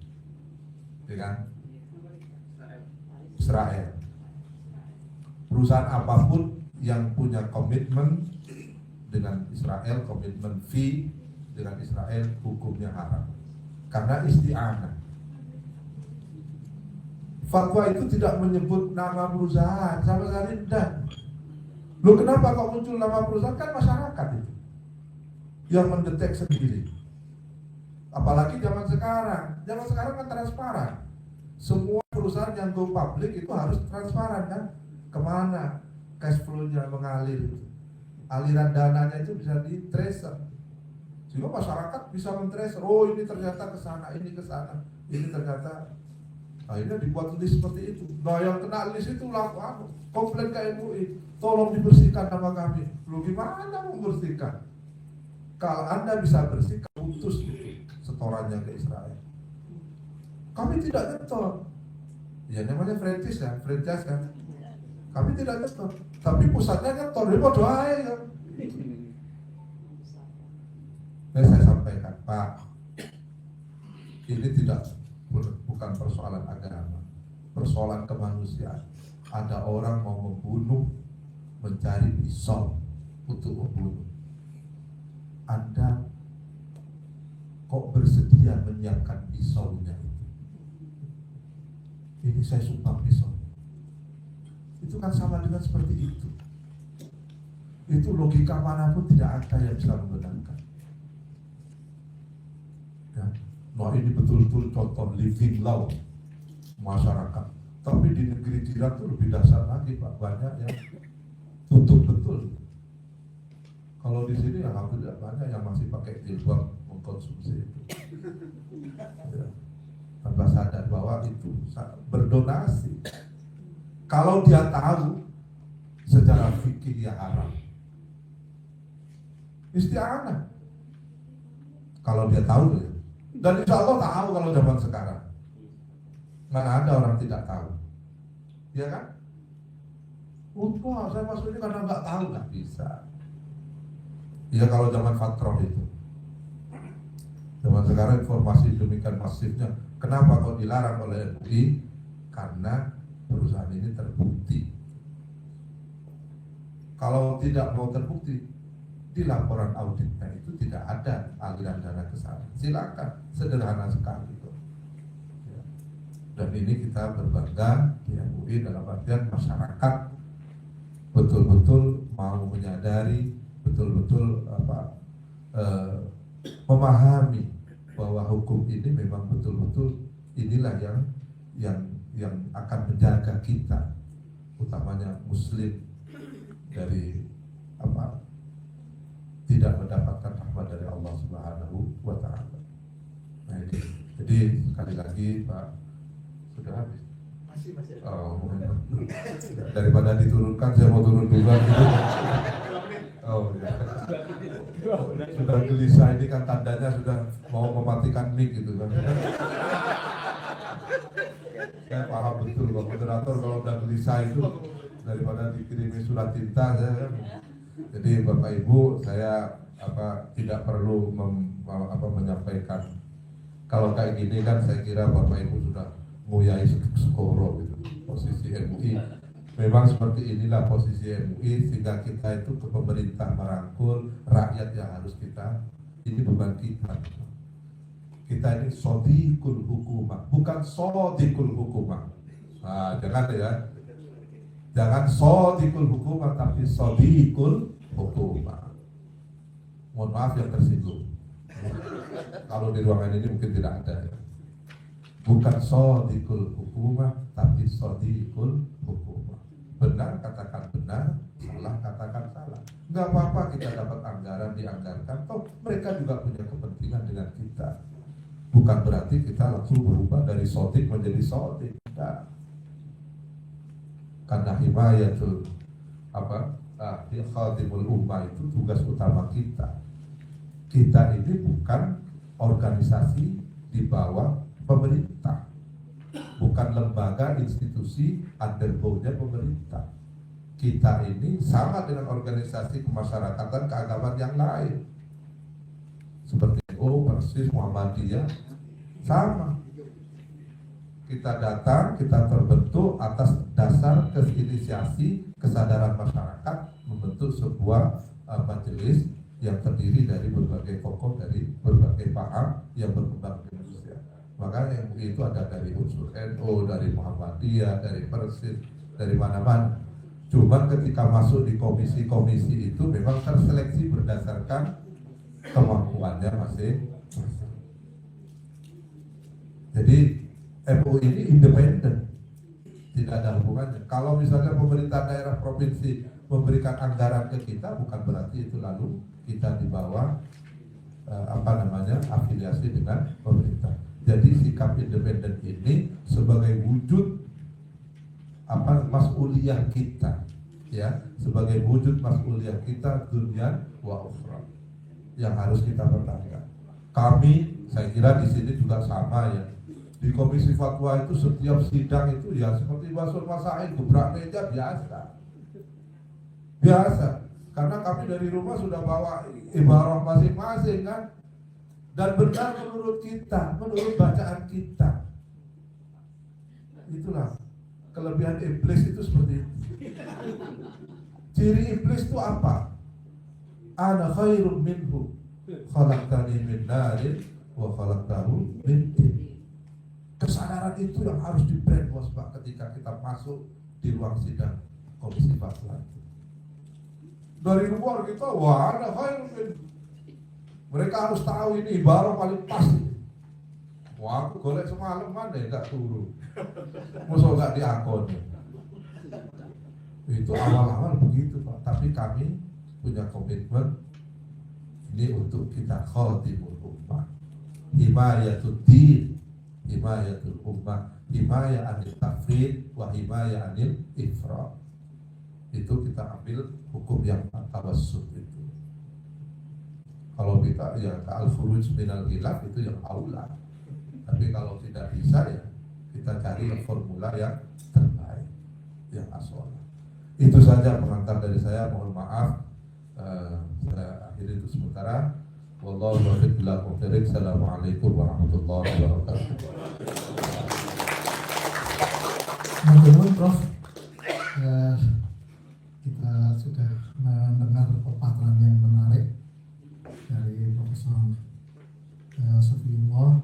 dengan Israel. Perusahaan apapun yang punya komitmen dengan Israel, komitmen fee dengan Israel, hukumnya haram karena isti'anah. Fatwa itu tidak menyebut nama perusahaan sama sekali tidak. Loh, kenapa kok muncul nama perusahaan? Kan masyarakat itu yang mendetek sendiri. Apalagi zaman sekarang kan transparan. Semua perusahaan yang go public itu harus transparan kan, kemana cash flow-nya mengalir, aliran dananya itu bisa di-tracer, sehingga masyarakat bisa men-tracer. Oh, ini ternyata ke sana, ini ke sana, ini ternyata. Akhirnya dibuat list seperti itu. Nah, yang kena list itu laku komplain ke MUI, tolong dibersihkan nama kami. Lu gimana membersihkan? Kalau Anda bisa bersihkan, putus setorannya ke Israel. Kami tidak nyetor. Ya namanya franchise kan. Kami tidak nyetor. Tapi pusatnya nyetor, dia mau doain kan. Saya sampaikan, Pak, ini bukan persoalan agama, persoalan kemanusiaan. Ada orang mau membunuh, mencari pisau untuk membunuh. Anda kok bersedia menyiapkan pisaunya? Ini saya sumpah pisau. Itu kan sama dengan seperti itu. Itu logika manapun tidak ada yang bisa membenarkan. Ya. Nah, ini betul-betul contoh living law masyarakat. Tapi di negeri jiran itu lebih dasar lagi, Pak. Banyak yang tutup betul. Kalau di sini alhamdulillah banyak yang masih pakai jilbab mengkonsumsi itu. Ya. Tanpa sadar bahwa itu berdonasi. Kalau dia tahu secara fikih ya haram. Isti'anah. Kalau dia tahu ya. Dan insya Allah tahu kalau zaman sekarang. Mana ada orang tidak tahu. Ya kan? Saya masuk ini karena nggak tahu, nggak bisa. Ya kalau zaman Fatroh itu. Zaman sekarang informasi demikian masifnya. Kenapa kok dilarang oleh MUI? Karena perusahaan ini terbukti. Kalau tidak mau terbukti, di laporan auditnya itu tidak ada aliran dana ke sana. Silakan, sederhana sekali kok. Ya. Dan ini kita berbangga di MUI dalam artian masyarakat betul-betul mau menyadari, betul-betul memahami bahwa hukum ini memang betul-betul inilah yang akan menjaga kita, utamanya Muslim, dari tidak mendapatkan rahmat dari Allah Subhanahu wa Ta'ala. Nah, jadi sekali lagi Pak, sudah habis. Masih. Oh, daripada diturunkan, saya mau turun duluan gitu. Oh ya. Sudah gelisah, ini kan tandanya sudah mau mematikan mic gitu kan. Saya paham betul Pak moderator, kalau udah gelisah itu daripada dikirimi surat cinta saya kan. Jadi Bapak Ibu, saya tidak perlu menyampaikan. Kalau kayak gini kan saya kira Bapak Ibu sudah nguyai skoro gitu. Posisi MUI memang seperti inilah posisi MUI, sehingga kita itu ke pemerintah merangkul, rakyat yang harus kita, ini beban kita. Kita ini sodikul hukumah, bukan sodikul hukumah. Nah, jangan ya. Jangan sodikul hukumah, tapi sodikul hukumah. Mohon maaf yang tersinggung. Kalau di ruangan ini mungkin tidak ada ya. Bukan sodikul hukumah, tapi sodikul hukumah. Benar katakan benar, salah katakan salah. Enggak apa-apa kita dapat anggaran, dianggarkan. Toh mereka juga punya kepentingan dengan kita. Bukan berarti kita langsung berubah dari sodik menjadi sodik. Enggak. Karena himayatul khatimul ummah itu tugas utama kita. Kita ini bukan organisasi di bawah pemerintah, bukan lembaga institusi underbownya pemerintah. Kita ini sama dengan organisasi kemasyarakatan keagamaan yang lain, seperti NU, Persis, Muhammadiyah, sama. Kita datang, kita terbentuk atas dasar inisiasi kesadaran masyarakat membentuk sebuah majelis yang terdiri dari berbagai tokoh dari berbagai paham yang berkembang di Indonesia. Makanya MUI itu ada dari unsur NU, dari Muhammadiyah, dari Persis, dari mana-mana. Cuma ketika masuk di komisi-komisi itu memang terseleksi berdasarkan kemampuannya masing-masing. Jadi MUI ini independen, tidak ada hubungannya. Kalau misalnya pemerintah daerah provinsi memberikan anggaran ke kita, bukan berarti itu lalu kita di bawah afiliasi dengan pemerintah. Jadi sikap independen ini sebagai wujud mas'uliyah kita, ya, sebagai wujud mas'uliyah kita dunia wa ukhra yang harus kita pertahankan. Kami, saya kira di sini juga sama ya. Di Komisi Fatwa itu setiap sidang itu ya seperti Basul Masail, gebrak meja biasa. Karena kami dari rumah sudah bawa ibarah masing-masing kan. Dan benar menurut kita, menurut bacaan kita. Itulah kelebihan iblis itu seperti itu. Ciri iblis itu apa? Ana khairun minhu khalaqtani min narin wa khalaqtahu min tin. Kesadaran itu yang harus di-brainwash Pak ketika kita masuk di ruang sidang Komisi Fatwa. Dari luar kita, wah ada khairun minhu. Mereka harus tahu ini ibarat paling pasti. Wah, aku golek semalam mana enggak turun. Masa enggak diakon. Itu awal-awal begitu Pak. Tapi kami punya komitmen ini untuk kita khatimul ummah. Himayatul din, himayatul ummah, himayah anil tafrid, wa himayah anil ifrat. Itu kita ambil hukum yang tawassut itu. Kalau kita ya al-khuruj minal khilaf itu yang aula. Tapi kalau tidak bisa ya kita cari formula yang terbaik, yang asal. Itu saja pengantar dari saya. Mohon maaf. Saya akhiri itu sementara. Wallahu muwaffiq ila aqwamit. Assalamualaikum warahmatullahi wabarakatuh. Matur Prof. Kita sudah mendengar pemaparan yang menarik dari Profesor Sufiullah.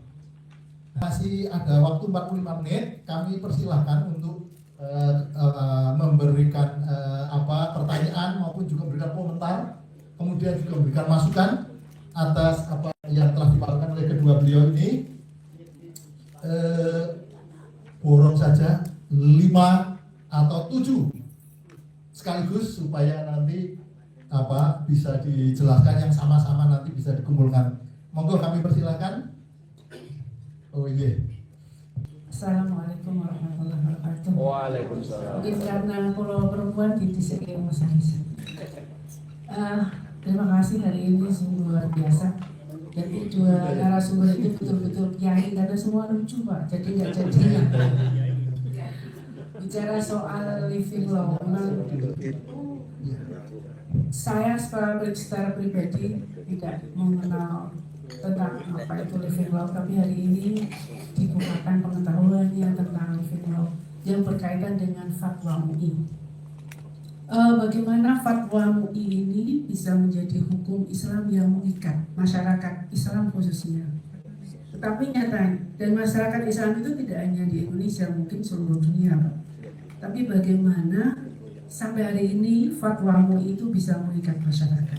Masih ada waktu 45 menit. Kami persilahkan untuk memberikan pertanyaan maupun juga memberikan komentar, kemudian juga memberikan masukan atas apa yang telah dipaparkan oleh kedua beliau ini. Borong saja 5 atau 7 sekaligus supaya nanti bisa dijelaskan yang sama-sama nanti bisa dikumpulkan. Monggo kami persilakan. Oh iya. Assalamualaikum warahmatullahi wabarakatuh. Waalaikumsalam. Mungkin karena pulau perempuan ditisik Mas Haris. Terima kasih hari ini sungguh luar biasa. Jadi dua narasumber itu betul-betul kiai karena semua lucu Pak. Jadi nggak jadinya. Bicara soal living law, memang saya secara pribadi tidak mengenal tentang apa itu living law, tapi hari ini dibukakan pengetahuannya tentang living law yang berkaitan dengan fatwa MUI. Bagaimana fatwa MUI ini bisa menjadi hukum Islam yang mengikat masyarakat Islam khususnya. Tetapi nyata, dan masyarakat Islam itu tidak hanya di Indonesia, mungkin seluruh dunia Pak. Tapi bagaimana sampai hari ini fatwa MUI itu bisa mengikat masyarakat.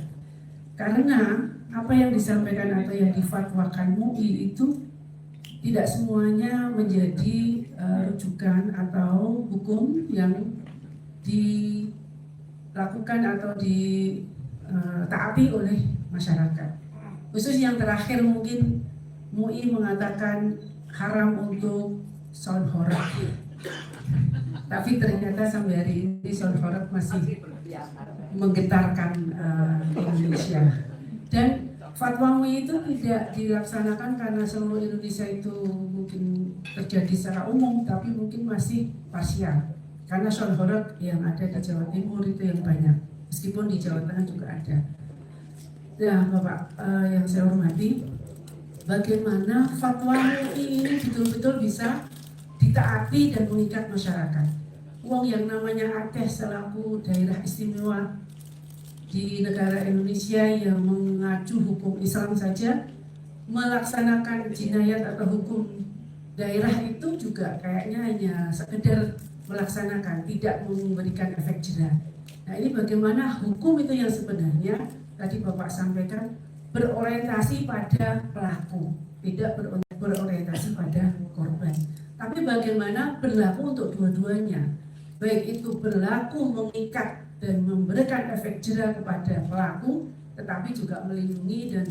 Karena apa yang disampaikan atau yang difatwakan MUI itu tidak semuanya menjadi rujukan atau hukum yang dilakukan atau ditaati oleh masyarakat. Khusus yang terakhir mungkin MUI mengatakan haram untuk sound horor. Tapi ternyata sampai hari ini Soal Horeg masih menggetarkan Indonesia. Dan fatwa MUI itu tidak dilaksanakan karena seluruh Indonesia itu mungkin terjadi secara umum, tapi mungkin masih parsial. Karena Soal Horeg yang ada di Jawa Timur itu yang banyak, meskipun di Jawa Tengah juga ada. Nah, Bapak yang saya hormati, bagaimana fatwa MUI ini betul-betul bisa ditaati dan mengikat masyarakat. Uang yang namanya Aceh selaku daerah istimewa di negara Indonesia yang mengacu hukum Islam saja melaksanakan jinayat atau hukum daerah itu juga kayaknya hanya sekedar melaksanakan, tidak memberikan efek jerah. Nah, ini bagaimana hukum itu yang sebenarnya tadi Bapak sampaikan berorientasi pada pelaku, tidak berorientasi pada korban. Tapi bagaimana berlaku untuk dua-duanya, baik itu berlaku mengikat dan memberikan efek jerah kepada pelaku, tetapi juga melindungi dan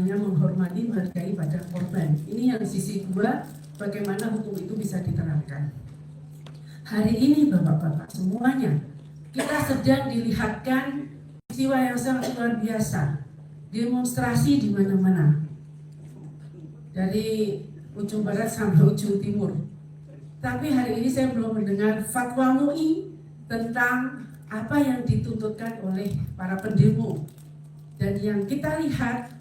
menghormati, menghargai pada korban. Ini yang sisi dua, bagaimana hukum itu bisa diterapkan. Hari ini Bapak-Bapak semuanya, kita sedang dilihatkan peristiwa yang sangat luar biasa, demonstrasi di mana-mana, dari ujung barat sampai ujung timur. Tapi hari ini saya belum mendengar fatwa MUI tentang apa yang dituntutkan oleh para pendemo. Dan yang kita lihat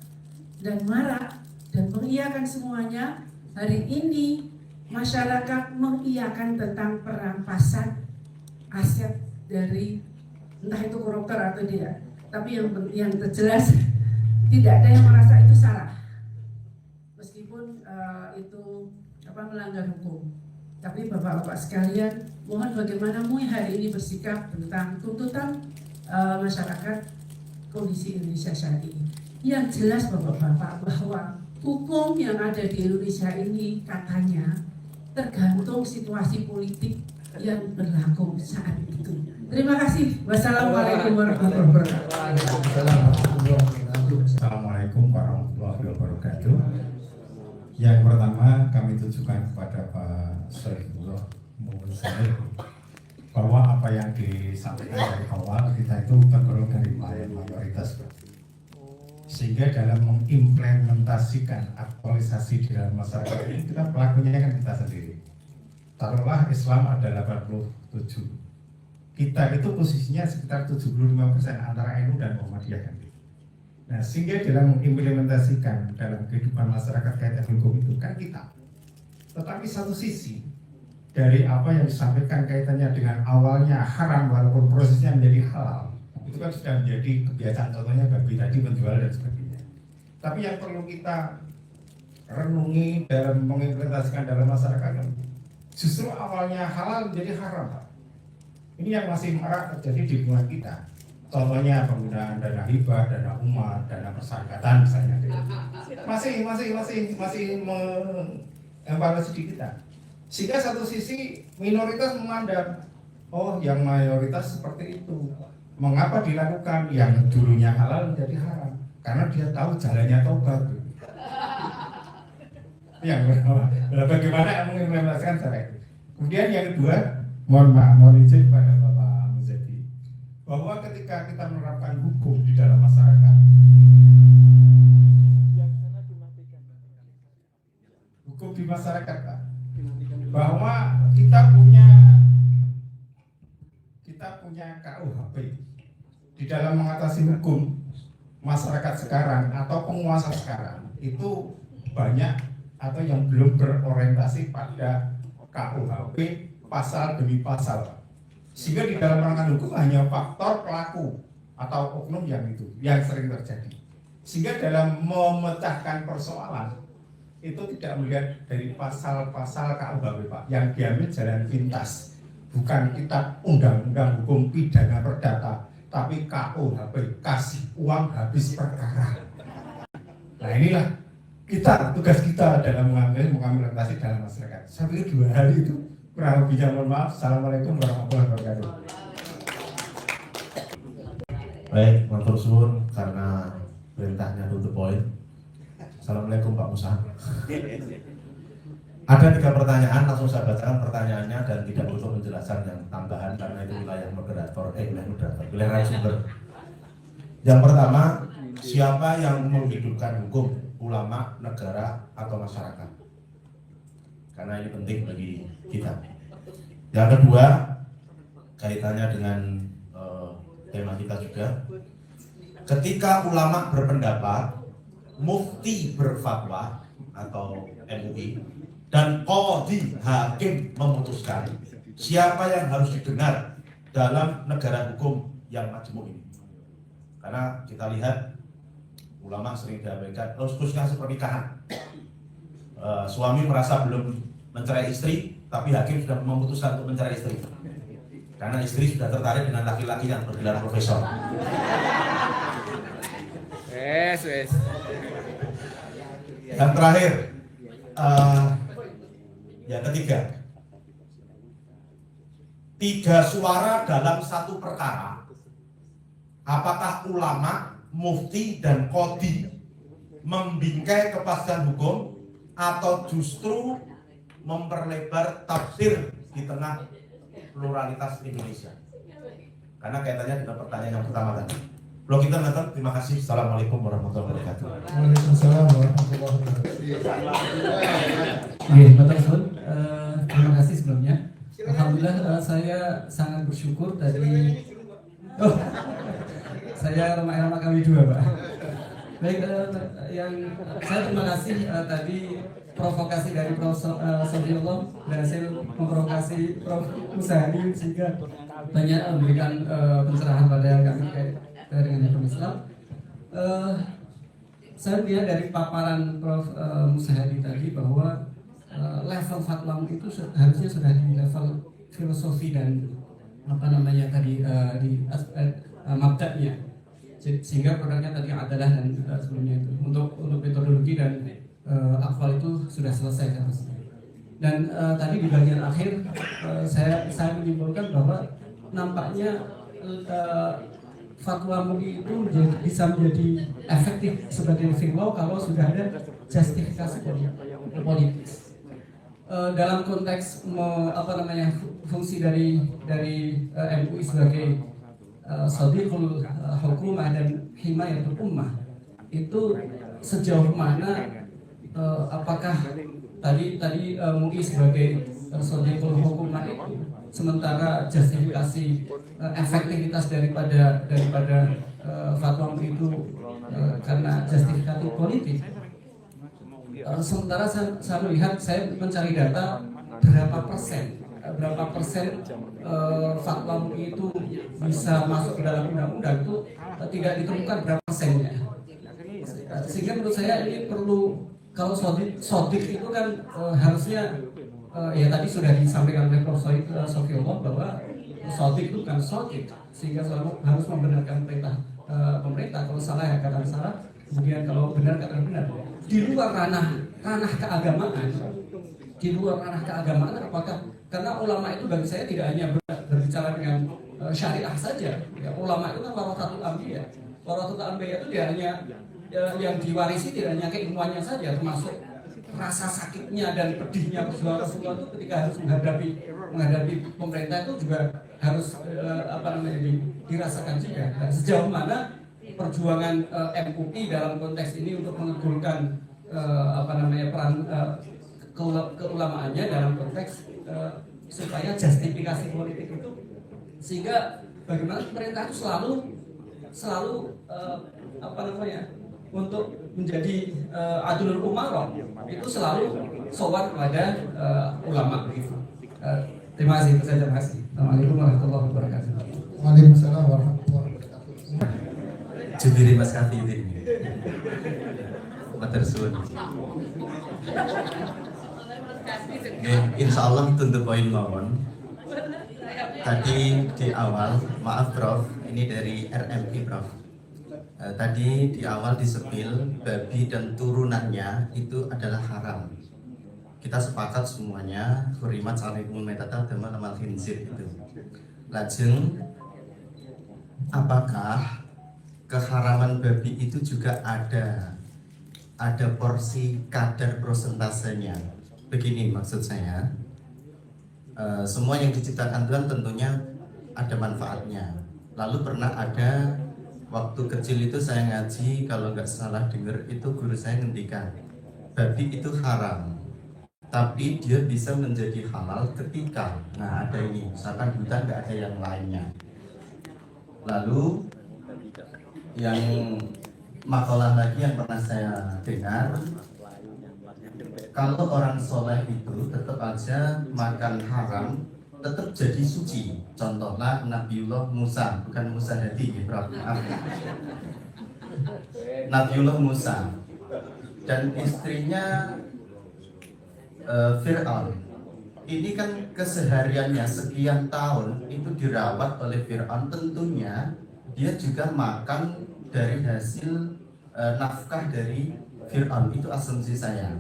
dan marah dan mengiyakan semuanya, hari ini masyarakat mengiyakan tentang perampasan aset dari entah itu koruptor atau tidak. Tapi yang terjelas tidak ada yang merasa itu salah, meskipun itu melanggar hukum. Tapi Bapak-Bapak sekalian, mohon bagaimana MUI hari ini bersikap tentang tuntutan masyarakat kondisi Indonesia saat ini. Yang jelas Bapak-Bapak bahwa hukum yang ada di Indonesia ini katanya tergantung situasi politik yang berlaku saat itu. Terima kasih. Wassalamualaikum warahmatullahi wabarakatuh. Assalamualaikum warahmatullahi wabarakatuh. Yang pertama kami tujukan kepada Pak Soebullah Muhammad bahwa apa yang disampaikan dari awal kita itu tergolong dari mayoritas, sehingga dalam mengimplementasikan aktualisasi di dalam masyarakat ini kita pelakunya kan kita sendiri. Taruhlah Islam ada 87, kita itu posisinya sekitar 75% antara NU dan Muhammadiyah kan. Nah, sehingga dalam mengimplementasikan dalam kehidupan masyarakat kaitan hukum itu kan kita. Tetapi satu sisi dari apa yang disampaikan kaitannya dengan awalnya haram walaupun prosesnya menjadi halal, itu kan sudah menjadi kebiasaan, contohnya babi tadi menjual dan sebagainya. Tapi yang perlu kita renungi dalam mengimplementasikan dalam masyarakat, justru awalnya halal menjadi haram. Ini yang masih marak terjadi di lingkungan kita. Contohnya penggunaan dana hibah, dana umat, dana persyarikatan misalnya, masih mengevaluasi di kita. Sehingga satu sisi minoritas memandang, oh yang mayoritas seperti itu, mengapa dilakukan? Yang dulunya halal menjadi haram, karena dia tahu jalannya tobat. Yang bagaimana mengimplementasikan cara itu. Kemudian yang kedua, mohon izin pada Bapak Muzadi, bahwa ketika kita menerapkan hukum di dalam masyarakat, hukum di masyarakat, Pak, bahwa kita punya KUHP di dalam mengatasi hukum masyarakat sekarang atau penguasa sekarang itu banyak atau yang belum berorientasi pada KUHP pasal demi pasal, sehingga di dalam rangka hukum hanya faktor pelaku atau oknum yang sering terjadi, sehingga dalam memecahkan persoalan itu tidak melihat dari pasal-pasal KUHP, Pak, yang diambil jalan pintas, bukan kitab undang-undang hukum pidana perdata, tapi KUHP, kasih uang habis perkara. Nah inilah tugas kita dalam mengimplementasi dalam masyarakat. Saya pikir 2 hari itu kurang lebihnya, mohon maaf. Assalamualaikum warahmatullahi wabarakatuh. Baik, matur suwun karena perintahnya to the point. Assalamualaikum Pak Musa. Ada 3 pertanyaan, langsung saya bacakan pertanyaannya dan tidak butuh penjelasan yang tambahan karena itu wilayah moderator, wilayah narasumber. Yang pertama, siapa yang menghidupkan hukum, ulama, negara, atau masyarakat? Karena ini penting bagi kita. Yang kedua, kaitannya dengan tema kita juga. Ketika ulama berpendapat, mufti berfatwa atau MUI, dan qadhi hakim memutuskan, siapa yang harus didengar dalam negara hukum yang majmuk ini? Karena kita lihat ulama sering diabaikan, khususnya pernikahan. Suami merasa belum mencerai istri, tapi hakim sudah memutuskan untuk mencerai istri. Karena istri sudah tertarik dengan laki-laki yang bergelar profesor. Wes. Yang terakhir, yang ketiga, 3 suara dalam satu perkara. Apakah ulama, mufti, dan qadhi membingkai kepastian hukum atau justru memperlebar tafsir di tengah pluralitas Indonesia? Karena kaitannya dengan pertanyaan yang pertama tadi. Blog kita nonton, terima kasih. Assalamualaikum warahmatullahi wabarakatuh. Waalaikumsalam warahmatullahi wabarakatuh. Pak Tarsun, terima kasih sebelumnya. Alhamdulillah saya sangat bersyukur tadi. Saya Roma kami 2, Pak. Baik, yang saya terima kasih tadi provokasi dari Prof. Sofiullah berhasil memprovokasi Prof. Musahadi sehingga banyak memberikan pencerahan pada kami dengan hukum Islam. Saya lihat dari paparan Prof. Musahadi tadi bahwa level fatwa itu harusnya sudah di level filosofi dan tadi di aspek mabda'nya, sehingga produknya tadi adalah dan sebelumnya itu untuk metodologi dan akwal itu sudah selesai harusnya. Dan tadi di bagian akhir saya menyimpulkan bahwa nampaknya fatwa MUI itu bisa menjadi efektif sebagai firman kalau sudah ada justifikasi politis. Dalam konteks fungsi dari MUI sebagai Shadiqul Hukumah dan Himayatul Ummah itu sejauh mana apakah tadi MUI sebagai Shadiqul Hukumah itu sementara justifikasi efektivitas daripada fatwa MUI itu karena justifikasi politik. Sementara saya melihat, saya mencari data berapa persen fatwa MUI itu bisa masuk ke dalam undang-undang itu tidak ditemukan berapa persennya. Sehingga menurut saya ini perlu, kalau sodik itu kan harusnya ya tadi sudah disampaikan oleh Prof. Sofiullah bahwa sodik itu kan sodik, sehingga selalu harus membenarkan pemerintah. Kalau salah ya katakan salah, kemudian kalau benar katakan benar. Di luar ranah keagamaan, apakah karena ulama itu bagi saya tidak hanya berbicara dengan syariah saja. Ya, ulama itu kan warathatul anbiya. Warathatul anbiya itu tidak hanya yang diwarisi tidak hanya keilmuannya saja, termasuk rasa sakitnya dan pedihnya perjuangan Rasulullah itu ketika harus menghadapi pemerintah itu juga harus dirasakan juga. Dan sejauh mana perjuangan MUI dalam konteks ini untuk mengegulkan peran keulamaannya dalam konteks supaya justifikasi politik itu, sehingga bagaimana pemerintah itu selalu untuk menjadi adlul umarah itu selalu sowan kepada ulama. Terima kasih, itu saja. Terima kasih. Assalamualaikum warahmatullahi wabarakatuh. Waalaikumsalam warahmatullahi wabarakatuh. Jubiri Mas Kafidin Matersun. Insya Allah untuk poin mawon. Tadi di awal, maaf Prof, ini dari RMI Prof. Tadi di awal disepil babi dan turunannya itu adalah haram. Kita sepakat semuanya, hurimat alaikumul maitata dama lamal khinzir itu. Lajeng, apakah keharaman babi itu juga ada porsi kadar prosentasenya? begini maksud saya, semua yang diciptakan Tuhan tentunya ada manfaatnya. Lalu pernah ada waktu kecil itu saya ngaji, kalau nggak salah dengar itu guru saya ngendikan, babi itu haram, tapi dia bisa menjadi halal ketika, nah ada ini, misalkan hutan nggak ada yang lainnya. Lalu yang makalah lagi yang pernah saya dengar, kalau orang soleh itu tetap aja makan haram tetap jadi suci. Contohnya Nabiullah Musa, bukan Musa Hadi, Nabiullah Musa dan istrinya Fir'aun. Ini kan kesehariannya sekian tahun itu dirawat oleh Fir'aun, tentunya dia juga makan dari hasil nafkah dari Fir'aun, itu asumsi saya.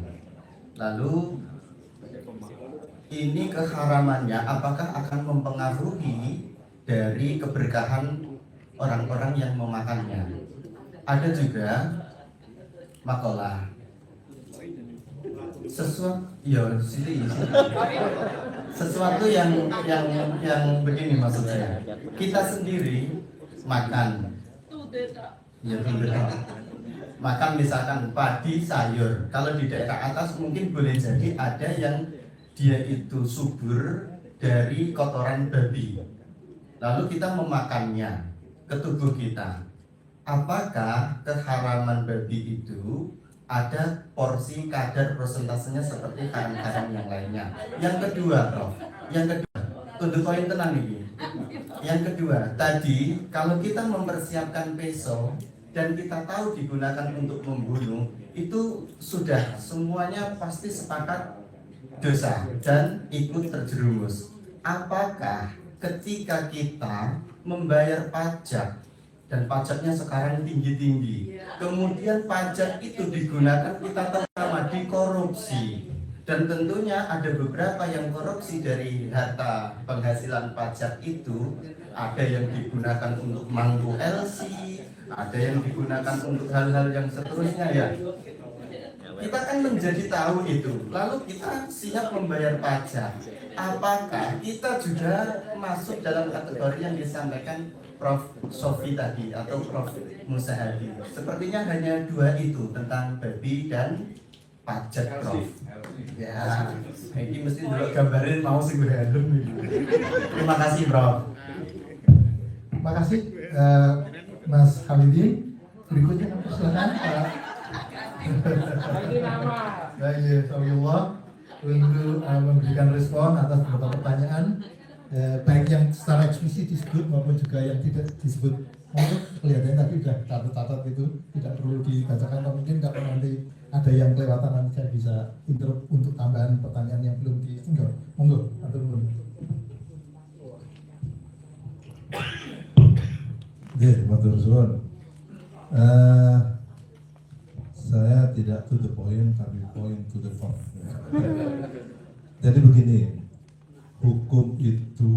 Lalu ini keharamannya apakah akan mempengaruhi dari keberkahan orang-orang yang memakannya? Ada juga makalah sesuatu yang begini maksud saya. Kita sendiri makan, ya makan misalkan padi sayur. Kalau di daerah atas mungkin boleh jadi ada yang dia itu subur dari kotoran babi, lalu kita memakannya ke tubuh kita. Apakah keharaman babi itu ada porsi kadar persentasenya seperti haram-haram yang lainnya? Yang kedua, Prof, tunduk poin tenang ini. Yang kedua, tadi kalau kita mempersiapkan peso dan kita tahu digunakan untuk membunuh, itu sudah semuanya pasti sepakat dosa dan ikut terjerumus. Apakah ketika kita membayar pajak dan pajaknya sekarang tinggi-tinggi, kemudian pajak itu digunakan kita terutama di korupsi, dan tentunya ada beberapa yang korupsi dari harta penghasilan pajak itu, ada yang digunakan untuk manggu LC, ada yang digunakan untuk hal-hal yang seterusnya ya. Kita kan menjadi tahu itu, lalu kita siap membayar pajak. Apakah kita juga masuk dalam kategori yang disampaikan Prof. Sofi tadi atau Prof. Musa Hadi? Sepertinya hanya dua itu, tentang babi dan pajak, Prof. Ya, ini mesti dulu gambarin mau sih gue helm. Terima kasih, Prof. Terima kasih Mas Halidin. Berikutnya kami silakan Pak. Baik, Allah untuk memberikan respon atas beberapa pertanyaan, baik yang secara eksplisit disebut maupun juga yang tidak disebut. Mungkin kelihatannya tadi sudah catat-catat itu tidak perlu dibacakan, atau mungkin kalau nanti ada yang kelewatan nanti saya bisa interrupt untuk tambahan pertanyaan yang belum ditinggal. Monggo, atur nuwun. Oke, matur suwun. Saya tidak to the point, tapi point to the point. Jadi begini, hukum itu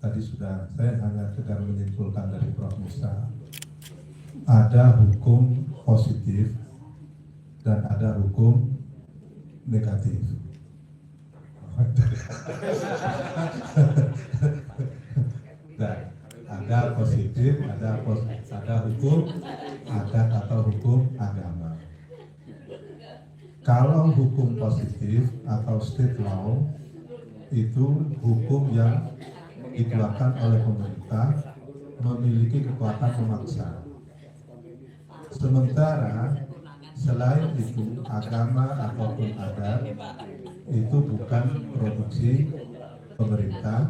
tadi sudah saya hanya sekedar menyimpulkan dari Prof. Musa. Ada hukum positif dan ada hukum negatif. Dan ada positif, ada hukum, ada atau hukum agama. Kalau hukum positif atau state law itu hukum yang dikeluarkan oleh pemerintah, memiliki kekuatan memaksa. Sementara selain itu agama ataupun adat itu bukan produksi pemerintah,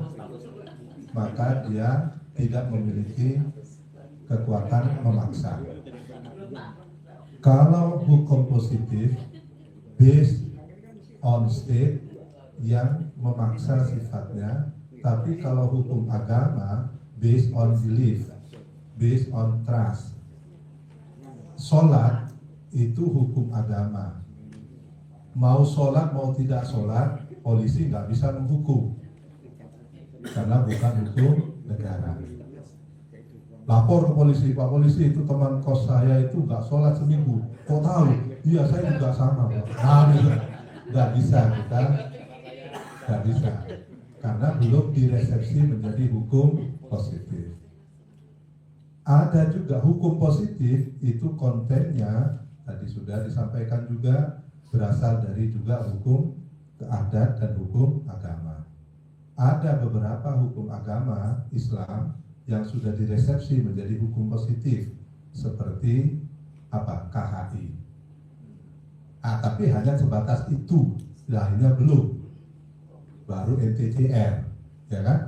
maka dia tidak memiliki kekuatan memaksa. Kalau hukum positif based on state yang memaksa sifatnya, tapi kalau hukum agama based on belief, based on trust. Sholat itu hukum agama. Mau sholat mau tidak sholat, polisi nggak bisa menghukum karena bukan hukum negara. Lapor ke polisi, Pak polisi itu teman kos saya itu nggak sholat seminggu. Kok tahu? Iya saya juga sama, Pak. Nah, gitu. nggak bisa kita, nggak bisa, karena belum diresepsi menjadi hukum positif. Ada juga hukum positif itu kontennya tadi sudah disampaikan juga berasal dari juga hukum adat dan hukum agama. Ada beberapa hukum agama Islam yang sudah diresepsi menjadi hukum positif seperti apa? KHI. Tapi hanya sebatas itu, lainnya belum. Baru NTCR, ya kan?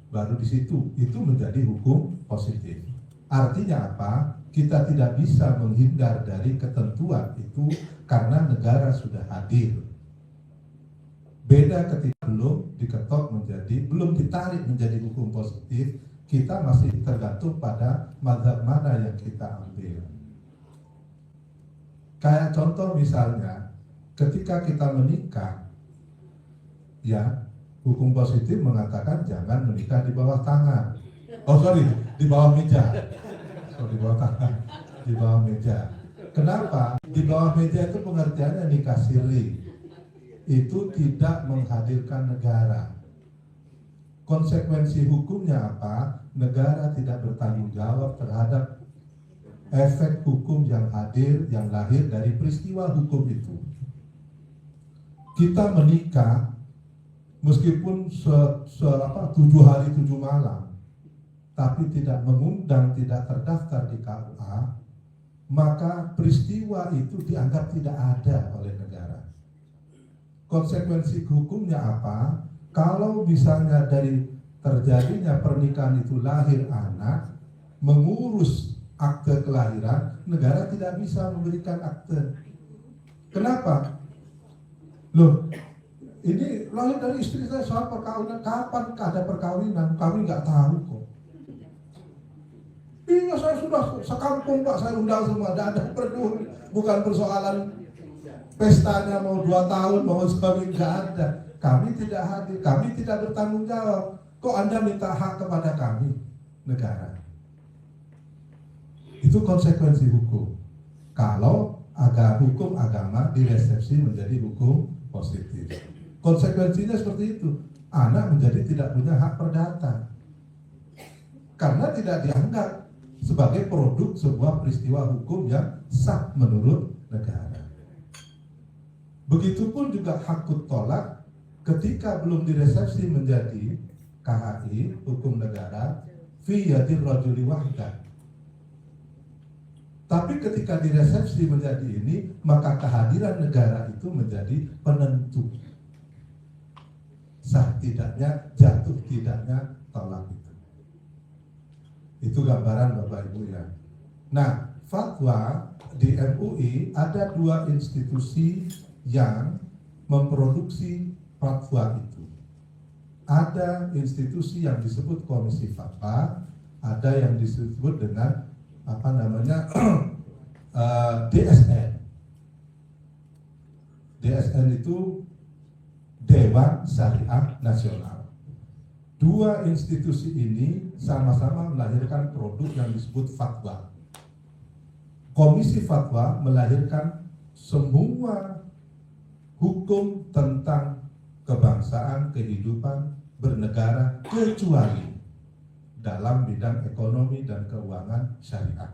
Baru di situ itu menjadi hukum positif. Artinya apa? Kita tidak bisa menghindar dari ketentuan itu karena negara sudah hadir. Beda ketika belum diketok menjadi, belum ditarik menjadi hukum positif, kita masih tergantung pada mazhab mana yang kita ambil. Kayak contoh misalnya, ketika kita menikah, ya, hukum positif mengatakan jangan menikah di bawah tangan. Di bawah meja. Di bawah tangan, di bawah meja. Kenapa? Di bawah meja itu pengertiannya nikah siri. Itu tidak menghadirkan negara. Konsekuensi hukumnya apa? Negara tidak bertanggung jawab terhadap efek hukum yang hadir, yang lahir dari peristiwa hukum itu. Kita menikah meskipun 7 hari 7 malam, tapi tidak mengundang, tidak terdaftar di KUA, maka peristiwa itu dianggap tidak ada oleh negara. Konsekuensi hukumnya apa? Kalau misalnya dari terjadinya pernikahan itu lahir anak, mengurus akte kelahiran, negara tidak bisa memberikan akte. Kenapa? Loh, ini lahir dari istri saya soal perkawinan, kapan ada perkawinan? Kami nggak tahu kok. Iya, saya sudah sekampung Pak, saya undang semua, tidak ada peduli, bukan persoalan pestanya mau 2 tahun, mau suami, nggak ada. Kami tidak hadir, kami tidak bertanggung jawab. Kok Anda minta hak kepada kami, negara? Itu konsekuensi hukum. Kalau hukum agama diresepsi menjadi hukum positif. Konsekuensinya seperti itu. Anak menjadi tidak punya hak perdata. Karena tidak dianggap sebagai produk sebuah peristiwa hukum yang sah menurut negara. Begitupun juga hakut tolak ketika belum diresepsi menjadi KHI, hukum negara, fi yadir rajuli wahdah. Tapi ketika diresepsi menjadi ini, maka kehadiran negara itu menjadi penentu sah tidaknya, jatuh tidaknya tolak itu. Itu gambaran Bapak Ibu ya. Nah, fatwa di MUI ada 2 institusi yang memproduksi fatwa itu. Ada institusi yang disebut Komisi Fatwa, ada yang disebut dengan DSN. DSN itu Dewan Syariah Nasional. 2 institusi ini sama-sama melahirkan produk yang disebut fatwa. Komisi Fatwa melahirkan semua hukum tentang kebangsaan, kehidupan, bernegara, kecuali dalam bidang ekonomi dan keuangan syariah.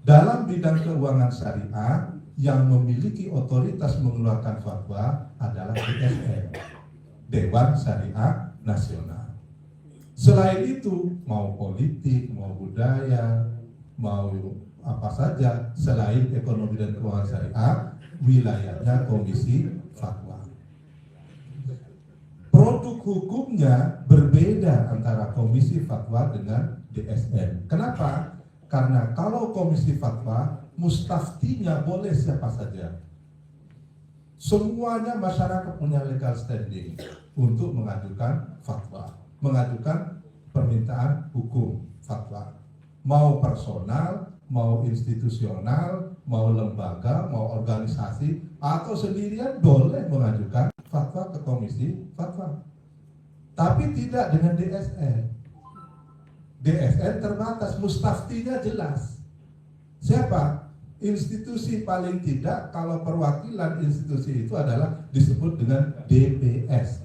Dalam bidang keuangan syariah, yang memiliki otoritas mengeluarkan fatwa adalah DSN, Dewan Syariah Nasional. Selain itu, mau politik, mau budaya, mau apa saja selain ekonomi dan keuangan syariah, wilayahnya Komisi Fatwa. Produk hukumnya berbeda antara Komisi Fatwa dengan DSN. Kenapa? Karena kalau Komisi Fatwa, mustaftinya boleh siapa saja. Semuanya masyarakat punya legal standing untuk mengajukan fatwa, mengajukan permintaan hukum fatwa. Mau personal, mau institusional, mau lembaga, mau organisasi, atau sendirian boleh mengajukan fatwa ke Komisi Fatwa. Tapi tidak dengan DSN. DSN terbatas, mustaftinya jelas. Siapa? institusi paling tidak kalau perwakilan institusi itu adalah disebut dengan DPS,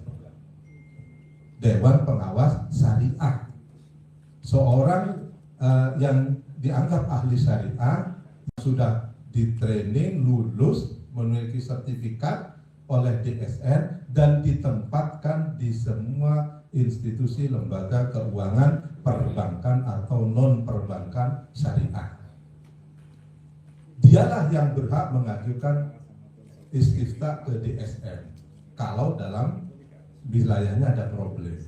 Dewan Pengawas Syariah. Seorang yang dianggap ahli syariah sudah di-training, lulus, memiliki sertifikat oleh DSN dan ditempatkan di semua institusi lembaga keuangan perbankan atau non perbankan syariah. Dialah yang berhak mengajukan istifta ke DSN kalau dalam wilayahnya ada problem.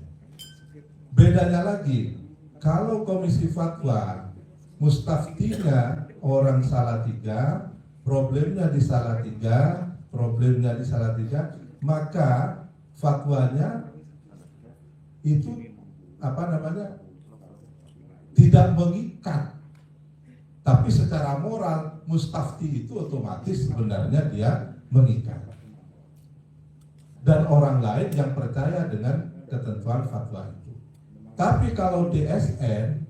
Bedanya lagi, kalau komisi fatwa mustaftinya orang Salatiga, problemnya di Salatiga, maka fatwanya itu tidak mengikat. Tapi secara moral mustafti itu otomatis sebenarnya dia mengikat. Dan orang lain yang percaya dengan ketentuan fatwa itu. Tapi kalau DSN,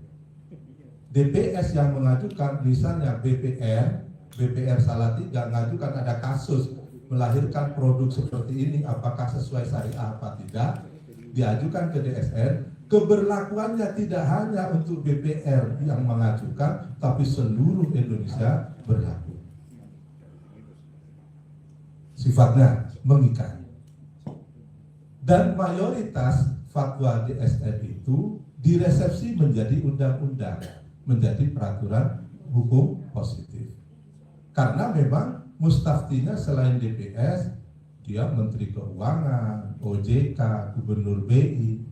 DPS yang mengajukan, misalnya BPR Salatiga mengajukan ada kasus melahirkan produk seperti ini, apakah sesuai syariah apa tidak, diajukan ke DSN, keberlakuannya tidak hanya untuk BPR yang mengajukan, tapi seluruh Indonesia berlaku. Sifatnya mengikat. Dan mayoritas fatwa DSN itu diresepsi menjadi undang-undang, menjadi peraturan hukum positif. Karena memang mustaftinya selain DPS, dia Menteri Keuangan, OJK, Gubernur BI.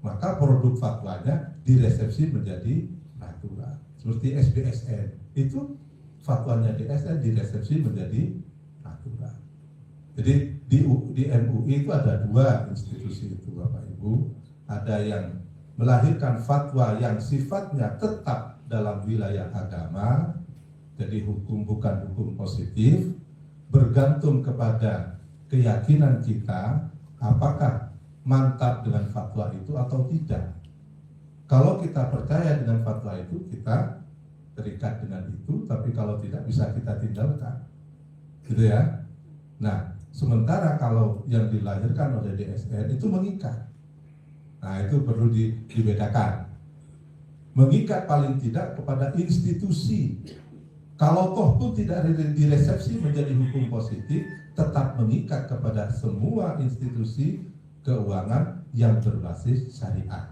Maka produk fatwanya diresepsi menjadi peraturan. Seperti SBSN, itu fatwanya DSN diresepsi menjadi peraturan. Jadi di MUI itu ada dua institusi itu Bapak Ibu. Ada yang melahirkan fatwa yang sifatnya tetap dalam wilayah agama, jadi hukum bukan hukum positif, bergantung kepada keyakinan kita apakah mantap dengan fatwa itu atau tidak. Kalau kita percaya dengan fatwa itu, kita terikat dengan itu, tapi kalau tidak bisa kita tinggalkan, gitu ya. Nah, sementara kalau yang dilahirkan oleh DSN itu mengikat. Nah, itu perlu dibedakan. Mengikat paling tidak kepada institusi. Kalau toh pun tidak diresepsi menjadi hukum positif, tetap mengikat kepada semua institusi keuangan yang berbasis syariah.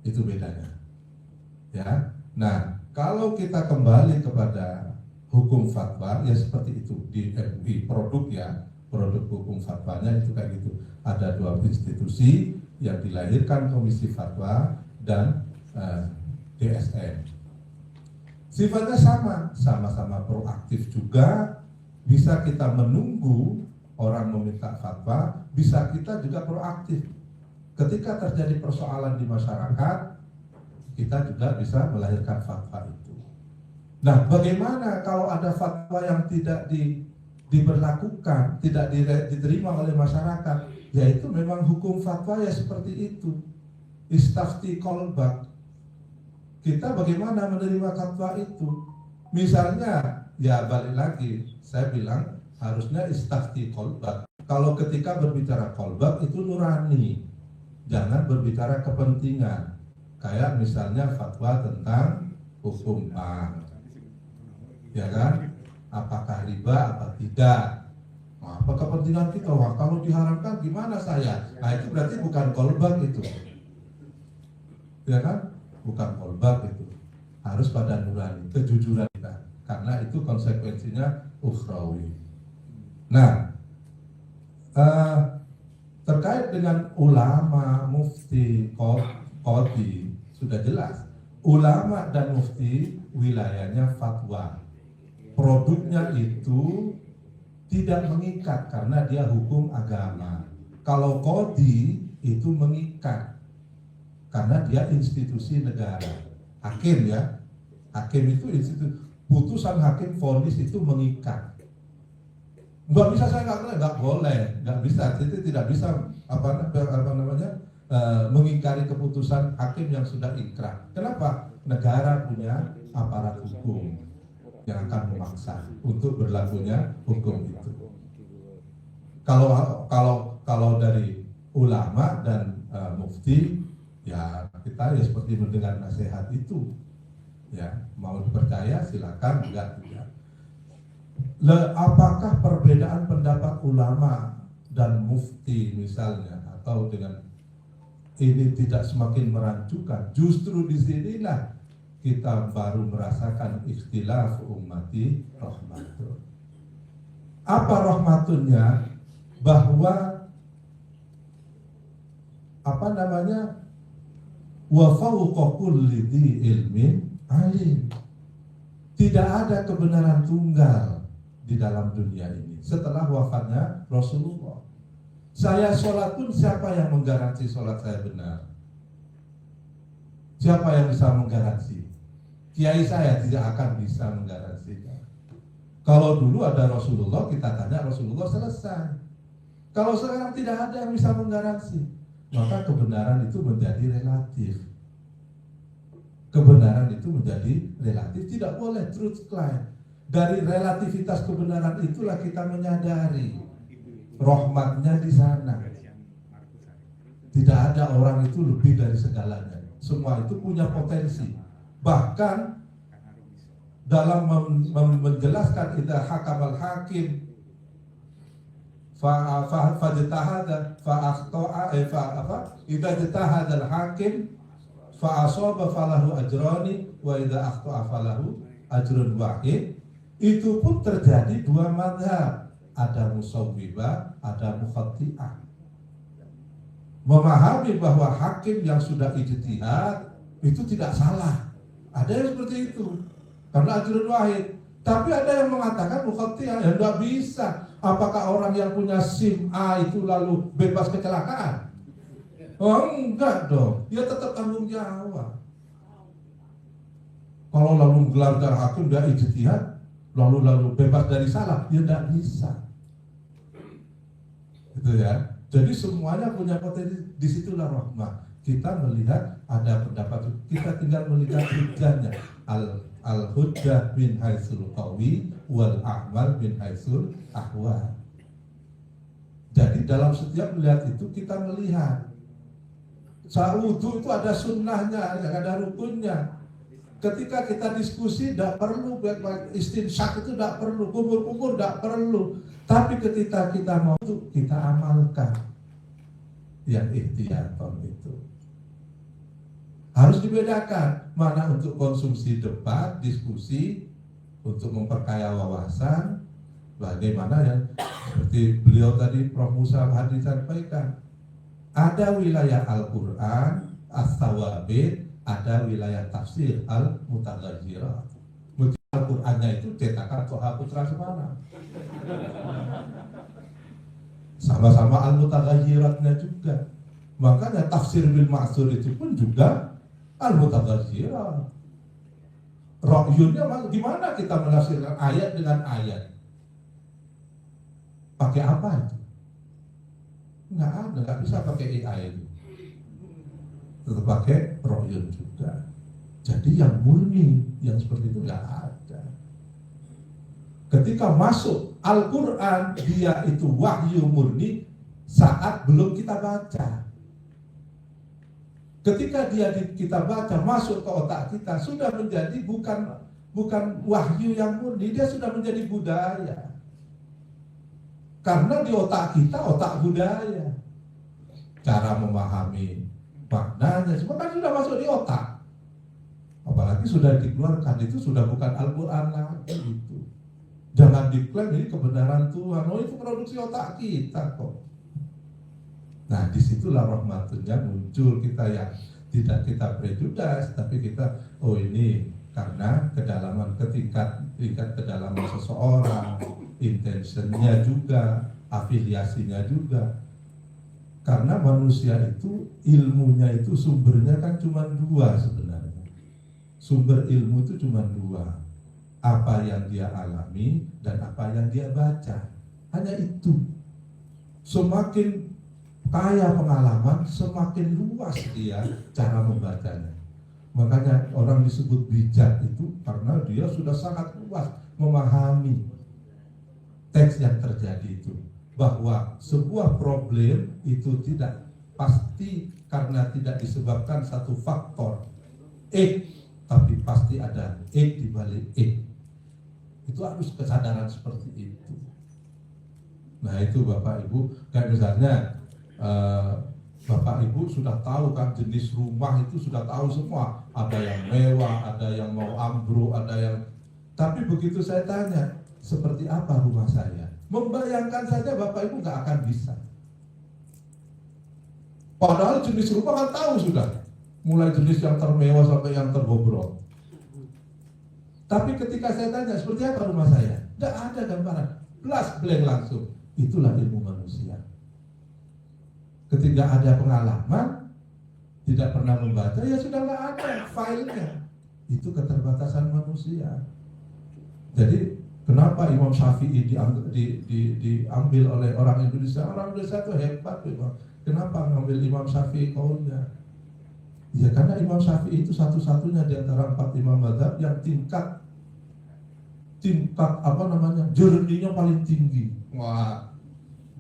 Itu bedanya. Ya. Nah, kalau kita kembali kepada hukum fatwa, ya seperti itu di MUI, produk hukum fatwanya itu kayak gitu. Ada dua institusi yang dilahirkan komisi fatwa dan DSN. Sifatnya sama-sama proaktif juga. Bisa kita menunggu orang meminta fatwa, bisa kita juga proaktif. Ketika terjadi persoalan di masyarakat, kita juga bisa melahirkan fatwa itu. Nah, bagaimana kalau ada fatwa yang tidak diberlakukan, tidak diterima oleh masyarakat? Yaitu memang hukum fatwa ya seperti itu. Istafti kolbak. Kita bagaimana menerima fatwa itu? Misalnya, ya balik lagi, saya bilang harusnya istafti kolbak. Kalau ketika berbicara kolbak itu nurani, jangan berbicara kepentingan. Kayak misalnya fatwa tentang hukum bank, ya kan? Apakah riba, apa tidak? Apa kepentingan kita? Wah, kalau diharamkan gimana saya? Nah, itu berarti bukan kolbak itu, ya kan? Bukan kolbak itu. Harus pada nurani, kejujuran kita. Karena itu konsekuensinya ukhrawi. Nah, terkait dengan ulama, mufti, qadhi, sudah jelas. Ulama dan mufti wilayahnya fatwa. Produknya itu tidak mengikat karena dia hukum agama. Kalau qadhi itu mengikat karena dia institusi negara. Hakim ya, hakim itu institusi. Putusan hakim vonis itu mengikat. Nggak bisa saya nggak boleh, nggak bisa. Itu tidak bisa mengingkari keputusan hakim yang sudah inkrah. Kenapa? Negara punya aparat hukum. yang akan memaksa untuk berlakunya hukum itu. Kalau dari ulama dan mufti, ya kita ya seperti mendengar nasihat itu, ya mau dipercaya silakan, enggak tidak. Apakah perbedaan pendapat ulama dan mufti misalnya atau dengan ini tidak semakin merancukan? Justru disinilah kita baru merasakan ikhtilaf ummati rahmatun. Apa rahmatunnya? Bahwa wa fawqa kulli dzi ilmin alim. Tidak ada kebenaran tunggal di dalam dunia ini setelah wafatnya Rasulullah. Saya sholat pun siapa yang menggaransi sholat saya benar? Siapa yang bisa menggaransi? Kiai saya tidak akan bisa menggaransinya. Kalau dulu ada Rasulullah, kita tanya Rasulullah, selesai. Kalau sekarang tidak ada yang bisa menggaransi, maka kebenaran itu menjadi relatif. Kebenaran itu menjadi relatif, tidak boleh truth claim. Dari relativitas kebenaran itulah kita menyadari rahmatnya di sana. Tidak ada orang itu lebih dari segalanya. Semua itu punya potensi. Bahkan dalam menjelaskan idza hakamal hakim fajtahada fa akhta'a idza jtahada al-hakim fa asaba falahu ajrani wa idza akhta'a falahu ajrun wahid. Itu pun terjadi dua mazhab, ada musawwibah, ada mukhatti'ah. Memahami bahwa hakim yang sudah ijtihad itu tidak salah, ada yang seperti itu karena ajrun wahid. Tapi ada yang mengatakan mukhatti'ah, ya tidak bisa. Apakah orang yang punya SIM A itu lalu bebas kecelakaan? Oh enggak dong, dia tetap tanggung jawab. Kalau lalu melanggar hakim dia ijtihad, lalu bebas dari salah, dia tidak bisa. Gitu ya. Jadi semuanya punya potensi. Disitulah rahmah. Kita melihat ada pendapat, kita tinggal melihat hujahnya. Al-hujjah min haitsul qawi wal a'mal min haitsul ahwal. Jadi dalam setiap melihat itu kita melihat wudu itu ada sunnahnya, ada rukunnya. Ketika kita diskusi tidak perlu istinsyak, itu tidak perlu, kumur-kumur tidak perlu. Tapi ketika kita mau itu kita amalkan yang ikhtiyaton itu. Harus dibedakan mana untuk konsumsi debat, diskusi, untuk memperkaya wawasan, bagaimana yang seperti beliau tadi Prof. Musa Hadi sampaikan. Ada wilayah Al-Quran, as-sawabit, ada wilayah tafsir al-mutaghayyirat. Al-Qurannya itu cetakan Toha Putra Semarang. Sama-sama al-mutaghayyiratnya juga. Makanya tafsir bil ma'sur itu pun juga al-mutaghayyirat. Ra'yunnya gimana kita menafsirkan ayat dengan ayat? Pakai apa itu? Nggak bisa pakai AI itu. Tetap pakai ra'yun juga. Jadi yang murni, yang seperti itu nggak ada. Ketika masuk Al-Quran, dia itu wahyu murni saat belum kita baca. Ketika kita baca, masuk ke otak kita, sudah menjadi bukan wahyu yang murni, dia sudah menjadi budaya. Karena di otak kita, otak budaya. Cara memahami maknanya, semua kan sudah masuk di otak. Apalagi sudah dikeluarkan, itu sudah bukan Al-Quran lagi itu. Jangan diklaim ini kebenaran Tuhan, oh itu produksi otak kita kok. Nah disitulah rahmatnya muncul, kita yang tidak kita prejudice, tapi kita oh ini karena kedalaman tingkat kedalaman seseorang, intentionnya juga, afiliasinya juga. Karena manusia itu ilmunya itu sumbernya kan cuma dua sebenarnya. Sumber ilmu itu cuma dua, apa yang dia alami dan apa yang dia baca. Hanya itu. Semakin kaya pengalaman, semakin luas dia cara membacanya. Makanya orang disebut bijak itu karena dia sudah sangat luas memahami teks yang terjadi itu. Bahwa sebuah problem itu tidak pasti karena tidak disebabkan satu faktor X, tapi pasti ada X di balik X. Itu harus kesadaran seperti itu. Nah itu Bapak Ibu, kayak misalnya Bapak Ibu sudah tahu kan jenis rumah itu sudah tahu semua. Ada yang mewah, ada yang mau ambruk, ada yang... Tapi begitu saya tanya, seperti apa rumah saya? Membayangkan saja Bapak Ibu nggak akan bisa. Padahal jenis rumah kan tahu sudah. Mulai jenis yang termewah sampai yang terbobrok. Tapi ketika saya tanya, seperti apa rumah saya? Tidak ada gambaran. Plus blank langsung. Itulah ilmu manusia. Ketika ada pengalaman, tidak pernah membaca, ya sudah nggak ada filenya. Itu keterbatasan manusia. Jadi kenapa Imam Syafi'i diambil oleh orang Indonesia? Orang Indonesia itu hebat memang. Kenapa mengambil Imam Syafi'i kaulnya? Ya karena Imam Syafi'i itu satu-satunya di antara 4 imam mazhab yang tingkat journey-nya paling tinggi. Wah,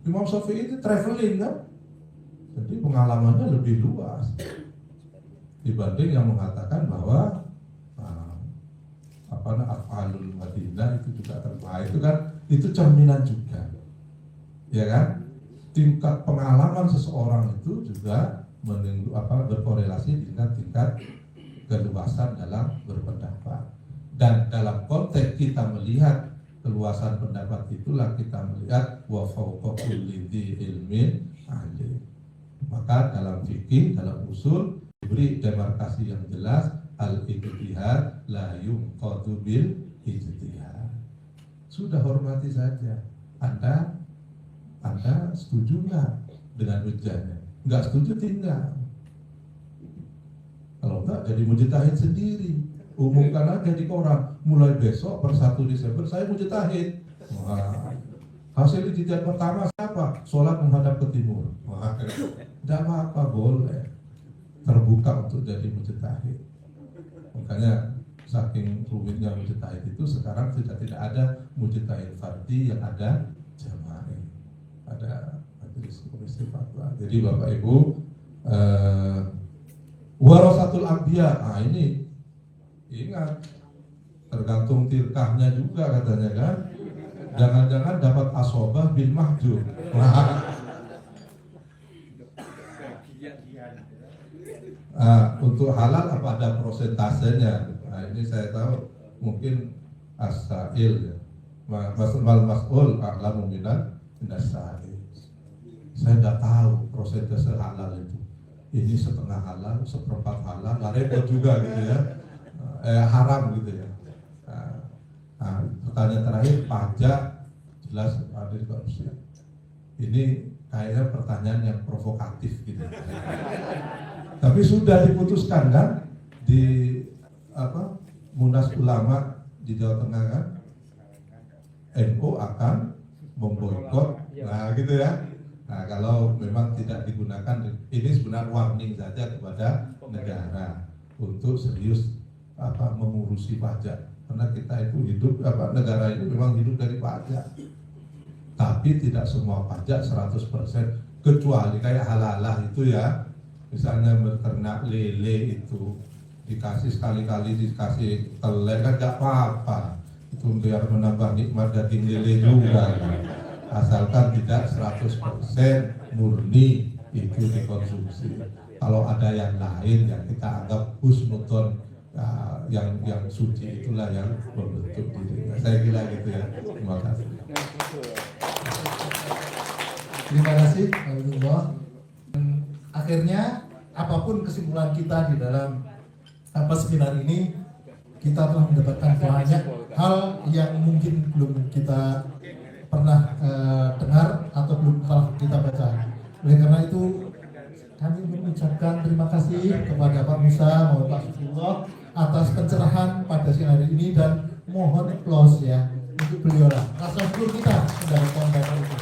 Imam Syafi'i itu traveling kan? Jadi pengalamannya lebih luas dibanding yang mengatakan bahwa Af'alul Madinah itu juga terbaik. Itu kan itu cerminan juga, ya kan? Tingkat pengalaman seseorang itu juga berkorelasi dengan tingkat keluasan dalam berpendapat. Dan dalam konteks kita melihat keluasan pendapat itulah kita melihat wa fawqa kulli dzi ilmin alim. Maka dalam fikih, dalam usul diberi demarkasi yang jelas, al-ijtihad la yunqadu bil ijtihad. Sudah hormati saja. Anda setuju nggak dengan hujahnya? Nggak setuju tinggal. Kalau nggak jadi mujtahid sendiri. Umumkan aja di koran. Mulai besok per 1 Desember saya mujtahid. Wah. Hasil ijtihad pertama siapa? Sholat menghadap ke timur. Wah, tidak apa-apa, boleh. Terbuka untuk jadi mujtahid. Makanya saking rumitnya mujtahid itu sekarang sudah tidak ada mujtahid fardhi, yang ada jamaah. Ada majelis komisi fatwa. Jadi Bapak Ibu, warasatul anbiya. Nah ini ingat, tergantung tirkahnya juga katanya kan. Jangan-jangan dapat asobah bin mahjub. Untuk halal apa ada prosentasenya? Nah ini saya tahu mungkin as-sa'il ya. Mas'ul a'lamu minan as-sa'il. Saya tidak tahu prosentase halal itu. Ini setengah halal, seperempat halal, repot juga gitu ya. Haram gitu ya. Pertanyaan terakhir, pajak jelas ada korupsi. Ini kayaknya pertanyaan yang provokatif gitu. Tapi sudah diputuskan kan di Munas Ulama di Jawa Tengah kan, NU akan memboikot. Nah gitu ya. Nah kalau memang tidak digunakan, ini sebenarnya warning saja kepada negara untuk serius mengurusi pajak. Karena kita itu hidup, negara itu memang hidup dari pajak. Tapi tidak semua pajak 100%, kecuali kayak halalah itu ya. Misalnya beternak lele itu dikasih sekali-kali dikasih telur kan gak apa-apa. Itu biar menambah nikmat daging lele juga kan. Asalkan tidak 100% murni itu dikonsumsi. Kalau ada yang lain yang kita anggap husnudon, yang suci itulah yang membentuk diri. Saya kira gitu ya. Terima kasih. Terima kasih Allah. Akhirnya apapun kesimpulan kita di dalam seminar ini, kita telah mendapatkan banyak hal yang mungkin belum kita pernah dengar atau belum pernah kita baca. Oleh karena itu kami mengucapkan terima kasih kepada Pak Musa maupun Pak Sufillah atas pencerahan pada siang hari ini, dan mohon applause ya untuk beliau lah. Rasa syukur kita mendapatkan bapak itu.